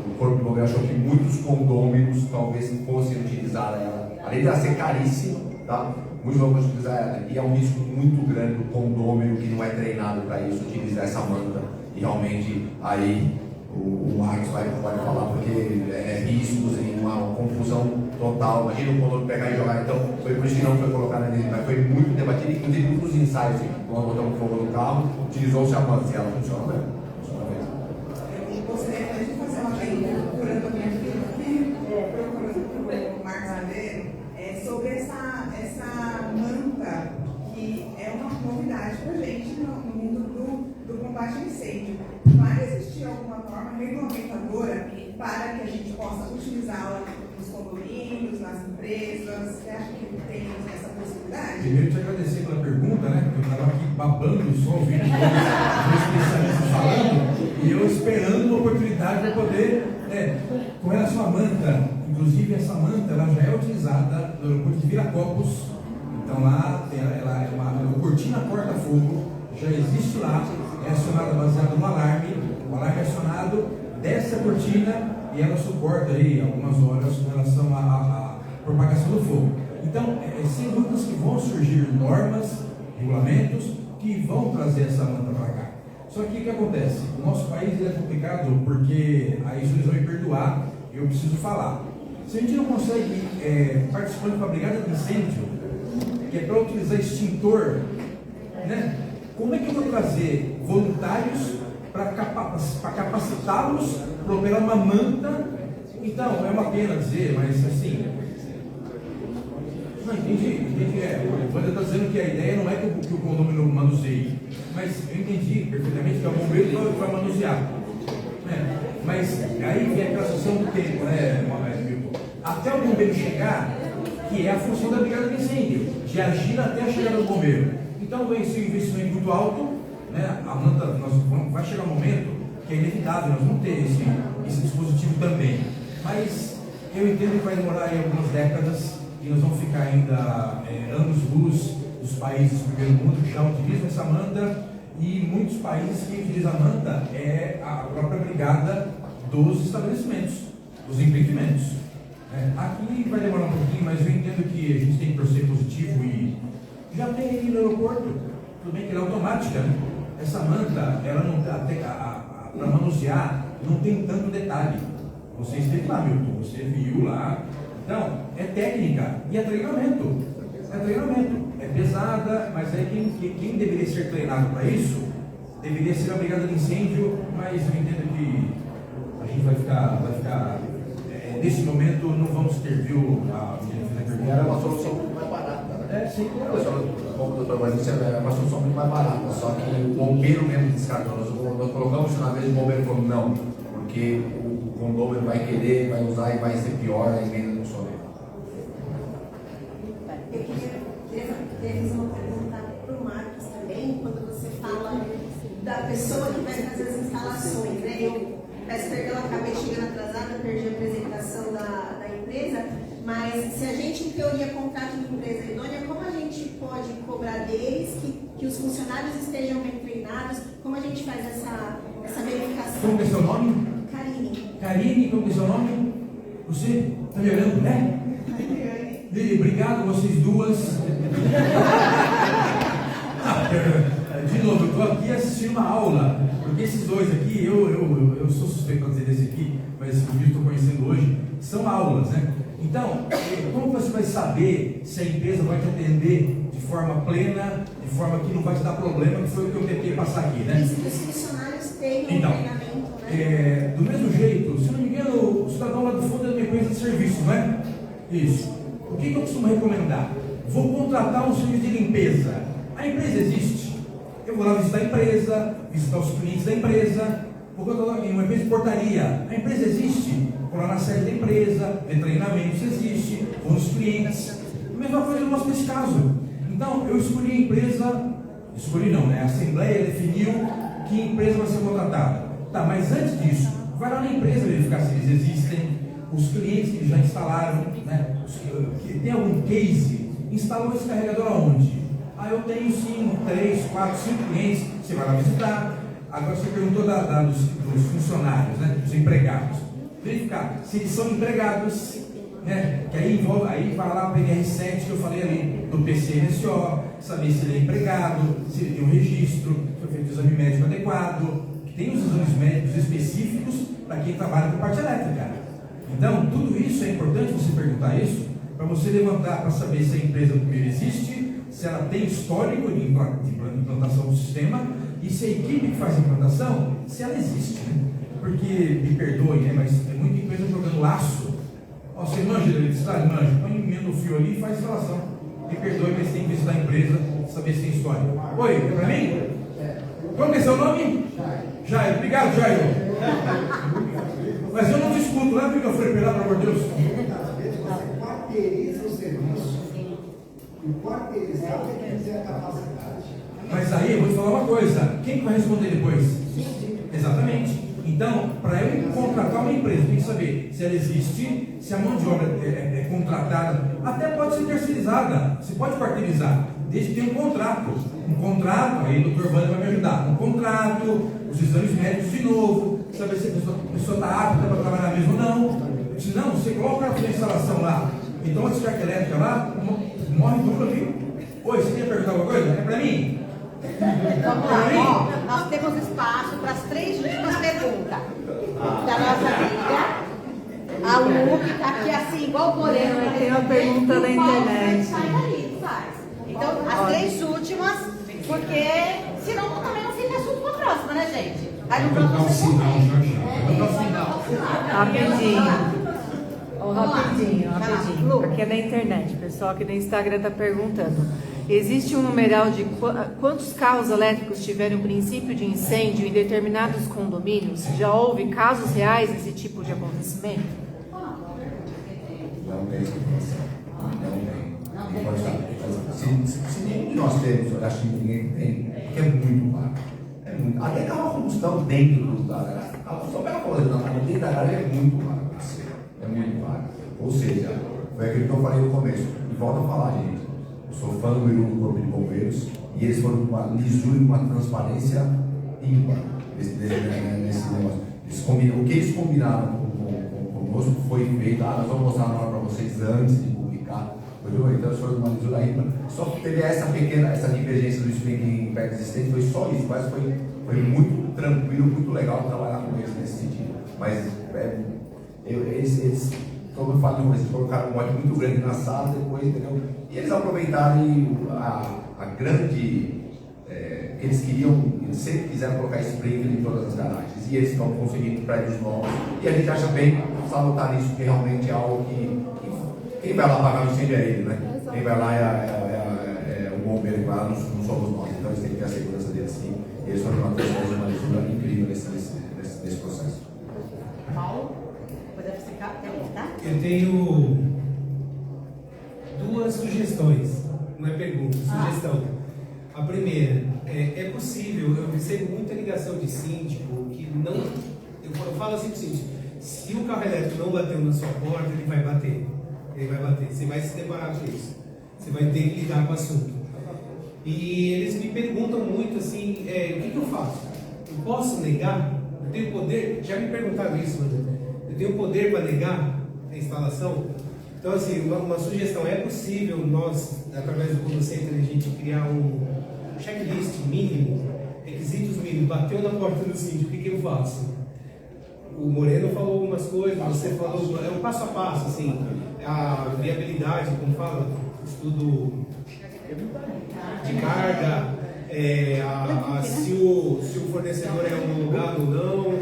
o Corpo de Bombeiros achou que muitos condôminos talvez fossem utilizar ela. Além de ela ser caríssima, tá? Muitos vão utilizar ela. E é um risco muito grande do condômino que não é treinado para isso, utilizar essa manta. E realmente aí o Marcos pode falar, porque é riscos e uma confusão total. Imagina o condômino pegar e jogar. Então, foi por isso que não foi colocado nele, mas foi muito debatido, inclusive nos ensaios. Quando botamos fogo no carro, utilizou-se a manta. E ela funciona bem. Eu gostaria de fazer uma pergunta também aqui, para o Marcos Madeiro, sobre essa manta, que é uma novidade para a gente no mundo do combate a incêndio. Vai existir alguma norma regulamentadora para que a gente possa utilizá-la nos condomínios, nas empresas? Você acha que tem essa possibilidade? Primeiro, te agradecer pela pergunta, né? Eu estava aqui babando só ouvindo os especialistas falando e eu esperando uma oportunidade para poder, com relação à manta, inclusive essa manta ela já é utilizada no aeroporto de Viracopos. Então lá ela é uma cortina corta-fogo, já existe lá, é acionada baseada no alarme, o alarme é acionado, desce a cortina e ela suporta aí algumas horas com relação à propagação do fogo. Então, sem dúvidas que vão surgir normas, regulamentos que vão trazer essa manta para cá. Só que o que acontece? O nosso país é complicado porque aí vocês vão me perdoar, eu preciso falar. Se a gente não consegue participar de uma brigada de incêndio, que é para utilizar extintor, né? Como é que eu vou trazer voluntários para capacitá-los para operar uma manta? Então, é uma pena dizer, mas assim... Não, entendi. Você está dizendo que a ideia não é que o condomínio manuseie, mas eu entendi perfeitamente que é o bombeiro que vai manusear. Mas aí vem aquela situação do tempo, né? Até o bombeiro chegar, que é a função da brigada de incêndio, de agir até a chegada do bombeiro. Então, vem esse investimento muito alto, né? A manta, vai chegar um momento que é inevitável, nós vamos ter esse dispositivo também. Mas eu entendo que vai demorar aí algumas décadas e nós vamos ficar ainda anos-luz dos países do primeiro mundo que já utilizam essa manta, e muitos países que utilizam a manta é a própria brigada dos estabelecimentos, dos empreendimentos. Aqui vai demorar um pouquinho, mas eu entendo que a gente tem que torcer positivo e já tem aí no aeroporto, tudo bem que ela é automática, né? Essa manta, ela não para manusear, não tem tanto detalhe. Você esteve lá, Milton, você viu lá. Então, é técnica e é treinamento. É pesada, mas quem deveria ser treinado para isso deveria ser a brigada de incêndio, mas eu entendo que a gente vai ficar nesse momento não vamos ter, viu? Era uma solução muito mais barata, né? Sim, como o doutor vai dizer, é uma solução muito mais barata, só que o bombeiro mesmo descartou. Nós colocamos isso na vez, o bombeiro falou não, porque o condômino vai querer, vai usar e vai ser pior, aí vem no sono. Eu queria fazer uma pergunta para o Marcos também, quando você fala da pessoa que vai fazer as instalações, né? Eu peço perdão, acabei chegando atrasada, perdi a apresentação da empresa, mas se a gente, em teoria, contrata uma empresa idônea, como a gente pode cobrar deles que os funcionários estejam bem treinados? Como a gente faz essa verificação? Como é seu nome? Karine, como é seu nome? Você está me olhando, né? Obrigado, vocês duas. De novo, eu estou aqui assistindo uma aula, porque esses dois aqui, eu sou suspeito para dizer desse aqui, mas eu estou conhecendo hoje, são aulas, né? Então, como você vai saber se a empresa vai te atender de forma plena, de forma que não vai te dar problema, que foi o que eu tentei passar aqui, né? Os funcionários têm um Então, treinamento, né? do mesmo jeito, se não me engano, o cidadão lá do fundo é uma empresa de serviço, não é? Isso. O que eu costumo recomendar? Vou contratar um serviço de limpeza. A empresa existe. Eu vou lá visitar a empresa, visitar os clientes da empresa, vou contratar uma empresa de portaria. A empresa existe. Vou lá na sede da empresa, ver treinamentos, existe, vou nos clientes. A mesma coisa no nosso caso. Então, eu escolhi a empresa, escolhi não, né? A Assembleia definiu que empresa vai ser contratada. Tá, mas antes disso, vai lá na empresa verificar se eles existem, os clientes que já instalaram, né? Tem algum case, instalou esse carregador aonde? Ah, eu tenho sim 3, 4, 5 clientes, você vai lá visitar. Agora você perguntou dos funcionários, né? Dos empregados. Verificar se eles são empregados, né? Que aí envolve, aí vai lá para PNR7 que eu falei ali, do PCNSO, saber se ele é empregado, se ele tem um registro, se foi feito o exame médico adequado, que tem os exames médicos específicos para quem trabalha com parte elétrica. Então, tudo isso é importante você perguntar isso, para você levantar, para saber se a empresa primeiro existe, se ela tem histórico de implantação do sistema, e se a equipe que faz a implantação, se ela existe, né? Porque, me perdoe, né? Mas tem muita empresa jogando laço. Ó, você manja de eletricidade? Manja. Põe emenda o fio ali e faz instalação. Me perdoe, mas tem que visitar a empresa, saber se tem história. Oi, é pra mim? Qual que é seu nome? Jairo. Obrigado, Jairo. Mas eu não te escuto, leva o microfone pra lá, pelo amor de Deus. Você quarteiriza o serviço. E quarteirizar é dizer a capacidade. Mas aí eu vou te falar uma coisa: quem vai responder depois? Exatamente. Então, para eu contratar uma empresa, tem que saber se ela existe, se a mão de obra é contratada, até pode ser terceirizada, você pode quarteirizar, desde que tenha um contrato. Um contrato, aí o Dr. Vânia vai me ajudar. Um contrato, os exames médicos de novo, saber se a pessoa está apta para trabalhar mesmo ou não. Se não, você coloca a sua instalação lá, então a descarga elétrica lá, morre tudo ali. Oi, você quer perguntar alguma coisa? É para mim? Vamos lá, ó, nós temos espaço para as 3 últimas perguntas da nossa amiga, a Lu, que está aqui assim, igual o Moreno. Tem uma pergunta da internet. Sai daí, faz. Então, as 3 últimas, porque senão também não fica assunto para a próxima, né, gente? Aí no próximo você Rapidinho. Rapidinho. Aqui é da internet, o pessoal aqui do Instagram está perguntando. Existe um numeral de quantos carros elétricos tiveram princípio de incêndio em determinados condomínios? Já houve casos reais desse tipo de acontecimento? Não tem explicação. Não pode saber. Se nenhum de nós temos, eu acho que ninguém tem, porque é muito raro. É muito. Até carro a combustão dentro da garagem. Só pega a coisa, dentro da garagem é muito raro. É muito raro. Ou seja, foi aquilo que eu falei no começo. E volto a falar, gente. Eu sou fã do meu Corpo de Bombeiros e eles foram com uma lisura e uma transparência ímpar nesse negócio. O que eles combinaram conosco foi feito. Nós vamos mostrar na hora para vocês antes de publicar. Então eles foram com uma lisura ímpar. Só que teve essa divergência do explique perto existente, foi só isso, mas foi muito tranquilo, muito legal trabalhar com eles nesse sentido. Mas eles como eu falei, eles colocaram um mote muito grande na sala depois, entendeu? E eles aproveitaram a grande. Eles sempre quiseram colocar sprinkler em todas as garagens. E eles estão conseguindo prédios novos. E a gente acha bem salutar nisso, porque realmente é algo que quem vai lá pagar o incêndio é ele, né? Quem vai lá é o bombeiro que vai lá, não somos nós. Então eles têm que ter a segurança deles sim. Eles foram uma lisura incrível nesse processo. Paulo? Eu tenho 2 sugestões, não é pergunta, sugestão. A primeira, é possível, eu recebo muita ligação de síndico que não. Eu falo assim para o síndico: se o carro elétrico não bateu na sua porta, ele vai bater. Você vai se deparar com isso. Você vai ter que lidar com o assunto. E eles me perguntam muito assim: o que eu faço? Eu posso negar? Eu tenho poder? Já me perguntaram isso, mas eu tenho poder para negar a instalação? Então, assim, uma sugestão: é possível nós, através do Conducenter, a gente criar um checklist mínimo, requisitos mínimos, bateu na porta do síndico, o que eu faço? O Moreno falou algumas coisas, você falou, é um passo a passo, assim, a viabilidade, como fala, estudo de carga, se o fornecedor é homologado ou não,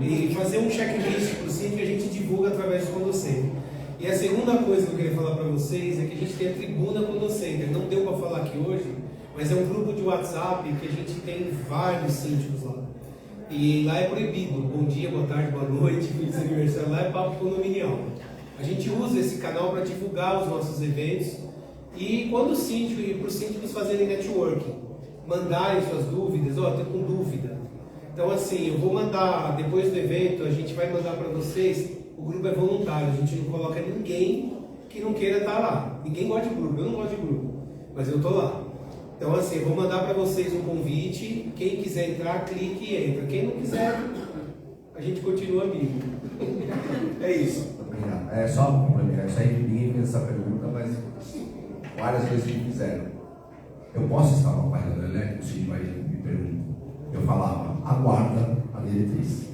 e fazer um checklist para o síndico que a gente divulga através do Condocenter. E a segunda coisa que eu queria falar para vocês é que a gente tem a tribuna Condocenter. Não deu para falar aqui hoje, mas é um grupo de WhatsApp que a gente tem vários síndicos lá. E lá é proibido. Bom dia, boa tarde, boa noite, feliz aniversário. Lá é papo condominial. A gente usa esse canal para divulgar os nossos eventos e quando o síndico e para os síndicos fazerem networking, mandarem suas dúvidas, estou com dúvida. Então assim, eu vou mandar, depois do evento, a gente vai mandar para vocês, o grupo é voluntário, a gente não coloca ninguém que não queira estar lá. Ninguém gosta de grupo, eu não gosto de grupo, mas eu estou lá. Então assim, eu vou mandar para vocês um convite, quem quiser entrar, clique e entra. Quem não quiser, a gente continua amigo. É isso. Obrigado. É só um complementar. Isso aí ninguém fez essa pergunta, mas várias vezes me fizeram. Eu posso instalar o painel elétrico? O Cid vai me perguntar. Eu falava, aguarda a diretriz.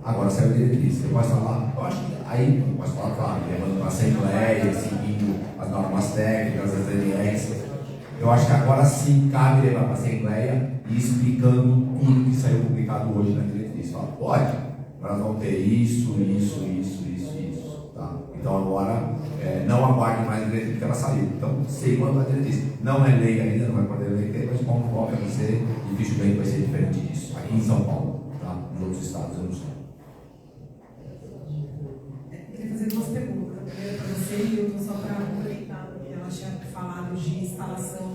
Agora saiu a diretriz. Eu posso falar? Eu acho que aí eu posso falar, claro, levando para a Assembleia, seguindo as normas técnicas, as DNS. Eu acho que agora sim cabe levar para a Assembleia e explicando tudo que saiu publicado hoje na diretriz. Fala, pode, nós vamos ter isso. Tá? Então agora não aguarde mais a diretriz porque ela saiu. Então sei quando a diretriz. Não é lei ainda, não vai poder ler, mas como qual vai ser, e dificilmente vai ser diferente disso. Aqui em São Paulo, tá? Nos outros estados eu não sei. Eu queria fazer duas perguntas. A primeira para você, Milton, só para complementar, porque ela tinha falado de instalação.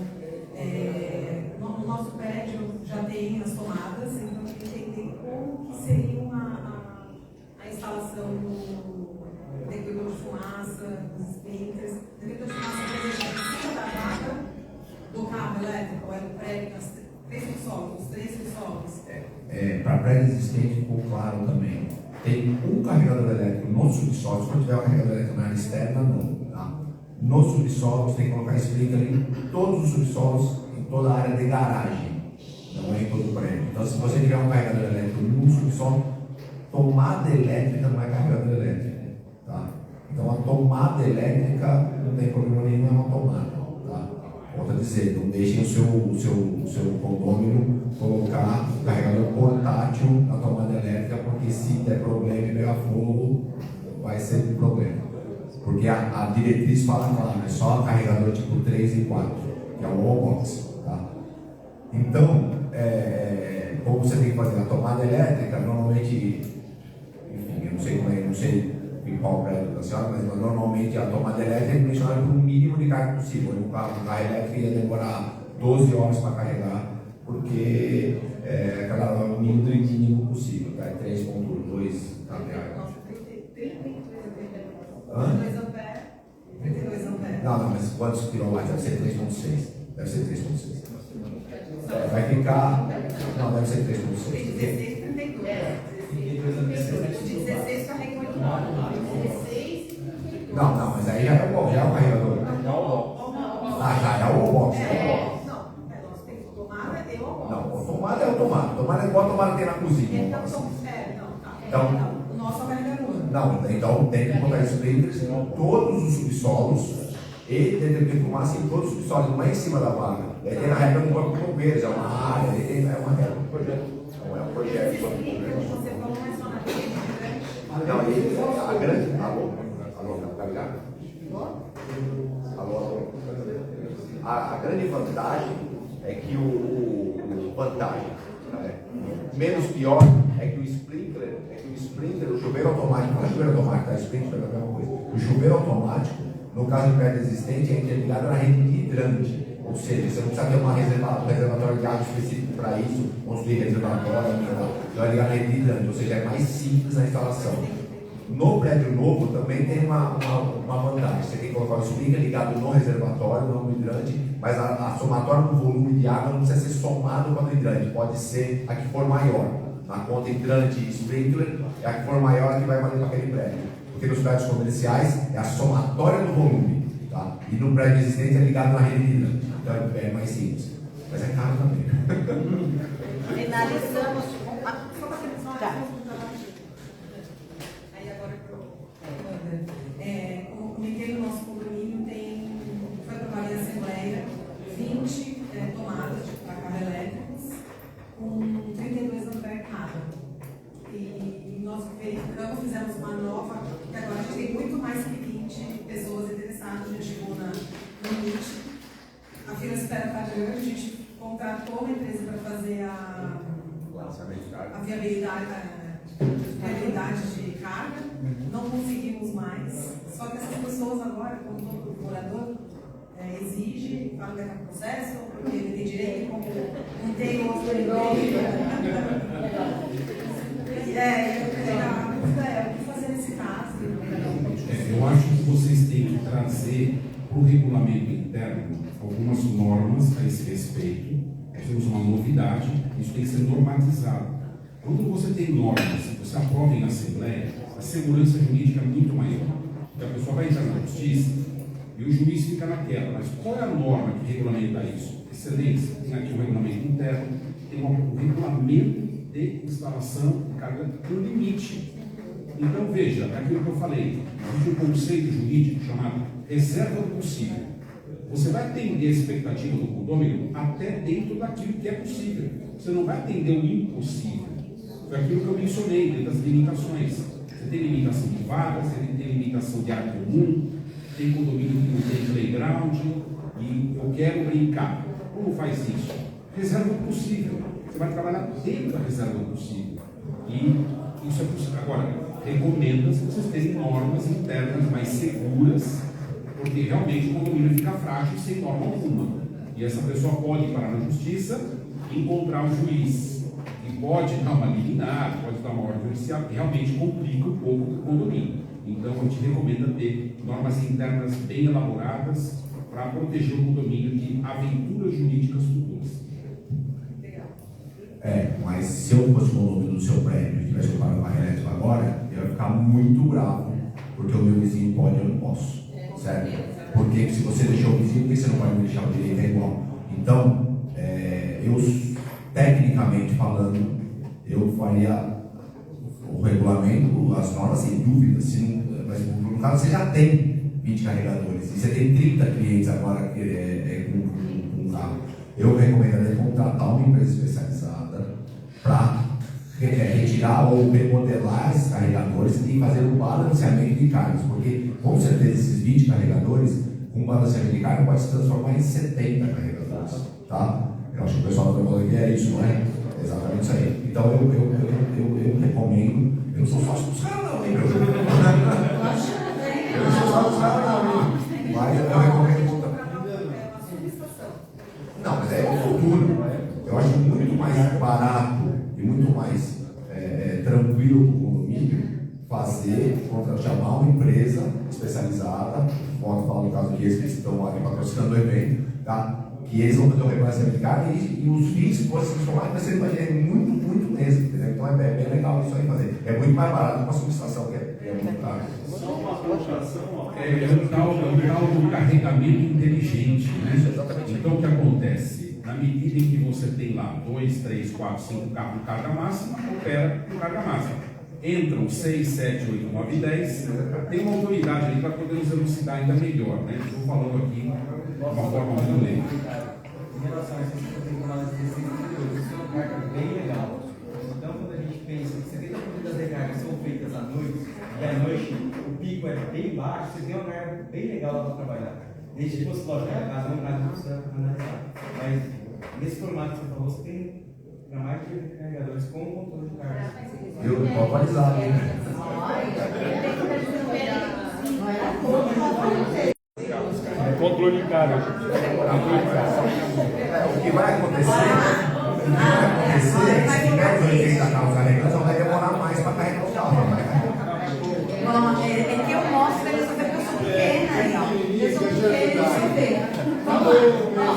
No nosso prédio já tem as tomadas, então eu queria entender como que seria a instalação do detector de fumaça, dos sprinkers. O detector de fumaça vai deixar em cima da placa do carro elétrico, ou é no prédio, os três subsolos? Para prédio existente ficou claro também. Tem um carregador elétrico no subsolo. Se for tiver um carregador elétrico na área externa, não. Tá? Nos subsolos tem que colocar sprinkler em todos os subsolos, em toda a área de garagem, não é em todo o prédio. Então, se você tiver um carregador elétrico no subsolo, tomada elétrica não é carregador elétrico. Tá? Então, a tomada elétrica não tem problema nenhum, é uma tomada. Tá? Volto a dizer, não deixem o seu condomínio colocar o carregador portátil na tomada elétrica, porque se der problema e pegar fogo, vai ser um problema. Porque a diretriz fala claro, é só carregador tipo 3 e 4, que é o wallbox. Tá? Então, como você tem que fazer a tomada elétrica, normalmente, enfim, eu não sei em qual prédio da senhora, mas normalmente a tomada elétrica é dimensionada para o mínimo de carga possível. Um carro elétrico ia demorar 12 horas para carregar, porque é o mínimo possível, tá? 3.2 amperes. 32 amperes. Não, mas quantos quilowatts? Deve ser 3.6. Deve ser 3.6. Vai ficar. Não, deve ser 3.6. 16, 32. 16 carrega 8 horas. 16. Não, mas aí já é o carregador. Já é o wallbox. Tomada é o Não, tomada é o tomada. Tomada é igual a tomada tem na cozinha. Então, o nosso carregador. Não, então tem que botar sprinklers em todos os subsolos e detector de fumaça em todos os subsolos, não é em cima da vaga. Aí tem na regra do corpo de bombeiros, é uma área, é uma regra do projeto. Não é um projeto. Você falou mais só na rede, né? Não, e a grande. Alô, tá ligado? Alô. A grande vantagem é que menos pior é que o sprinkler, o chuveiro automático, não é chuveiro automático, tá? Sprinkler é a mesma coisa. O chuveiro automático, no caso do prédio existente, é interligado na rede de hidrante. Ou seja, você não precisa ter um reservatório de água específico para isso, construir reservatório, vai ligar na rede de hidrante, ou seja, é mais simples a instalação. No prédio novo também tem uma vantagem. Você tem que colocar o sprinkler ligado no reservatório, não no hidrante, mas a somatória do volume de água não precisa ser somado com o hidrante, pode ser a que for maior. Na conta hidrante e sprinkler é a que for maior que vai valer para aquele prédio. Porque nos prédios comerciais é a somatória do volume, tá? E no prédio existente é ligado na rede de hidrante. Então é mais simples. Mas é caro também. Finalizamos. Aí agora Então fizemos uma nova, que agora a gente tem muito mais que 20 pessoas interessadas, a gente chegou no limite. A fila de espera está grande, a gente contratou uma empresa para fazer a viabilidade de carga, não conseguimos mais. Só que essas pessoas agora, como todo morador, exige, fala que é processo, porque ele tem direito, como não tem outro direito. A dúvida é o que fazer nesse caso. Eu acho que vocês têm que trazer para o regulamento interno algumas normas a esse respeito. Nós temos uma novidade, isso tem que ser normatizado. Quando você tem normas, você aprova em assembleia, a segurança jurídica é muito maior. Porque a pessoa vai entrar na justiça e o juiz fica naquela, mas qual é a norma que regulamenta isso? Excelência, tem aqui o regulamento interno, tem um regulamento de instalação de carga com limite. Então veja, é aquilo que eu falei, existe um conceito jurídico chamado reserva do possível. Você vai atender a expectativa do condômino até dentro daquilo que é possível. Você não vai atender o impossível. Foi aquilo que eu mencionei, dentro das limitações. Você tem limitação de vagas, você tem limitação de área comum, tem condomínio que não tem playground, e eu quero brincar. Como faz isso? Reserva o possível. Você vai trabalhar dentro da reserva do possível. E isso é possível. Agora, recomenda-se que vocês tenham normas internas mais seguras, porque realmente o condomínio fica frágil sem norma alguma. E essa pessoa pode parar na justiça e encontrar o juiz. E pode dar uma liminar, pode dar uma ordem judicial, que realmente complica um pouco o condomínio. Então, a gente recomenda ter normas internas bem elaboradas para proteger o condomínio de aventuras jurídicas futuras. Mas se eu fosse o condomínio do seu prédio e tivesse comprado uma elétrica agora, eu ia ficar muito bravo, porque o meu vizinho pode e eu não posso. Certo? Porque se você deixou o vizinho, por que você não pode me deixar? O direito é igual. Então, tecnicamente falando, eu faria o regulamento, as normas sem dúvida, mas no caso você já tem 20 carregadores e você tem 30 clientes agora com carro. Eu recomendaria contratar uma empresa especializada para retirar ou remodelar esses carregadores e fazer um balanceamento de cargas, porque com certeza esses 20 carregadores, com balanceamento de carga, pode se transformar em 70 carregadores, tá? Eu acho que o pessoal está falando que é isso, não é? Exatamente isso aí. Então eu recomendo, eu não sou sócio dos caras não, hein? Eu não sou sócio dos caras não, hein? Mas eu recomendo contratar. Não, mas é o futuro. Eu acho muito mais barato e muito mais tranquilo para o condomínio chamar uma empresa especializada, como falar no caso que eles que estão aqui patrocinando o evento, tá? Que eles vão fazer o reconhecimento de carga e os fins podem se transformar em ser muito mesmo, entendeu? Então é bem legal isso aí fazer. É muito mais barato que uma subestação, que é muito caro. Só uma colocação, É o tal do carregamento inteligente, né? Exatamente. Então o que acontece? Na medida em que você tem lá 2, 3, 4, 5 carros de carga máxima, opera com carga máxima. Entram 6, 7, 8, 9, 10, tem uma autoridade ali para poder nos elucidar ainda melhor, né? Estou falando aqui de uma forma muito lenta. Em relação a isso, você tem tomado 16 minutos, isso é uma carga bem legal. Então, quando a gente pensa que 70% das recargas são feitas à noite, e à noite o pico é bem baixo, você tem uma carga bem legal para trabalhar. Desde que fosse, lógico, a casa não precisa analisar. Mas nesse formato que você falou, você tem para mais de carregadores com controle de carga. Eu estou atualizado, hein? Controle de carga. O que vai acontecer é que se tiver 80 carros carregados, vai demorar mais para carregar o carro. É que eu mostro eles porque eu sou pequena, eu sou pequena, eu sou pequena. Vamos lá.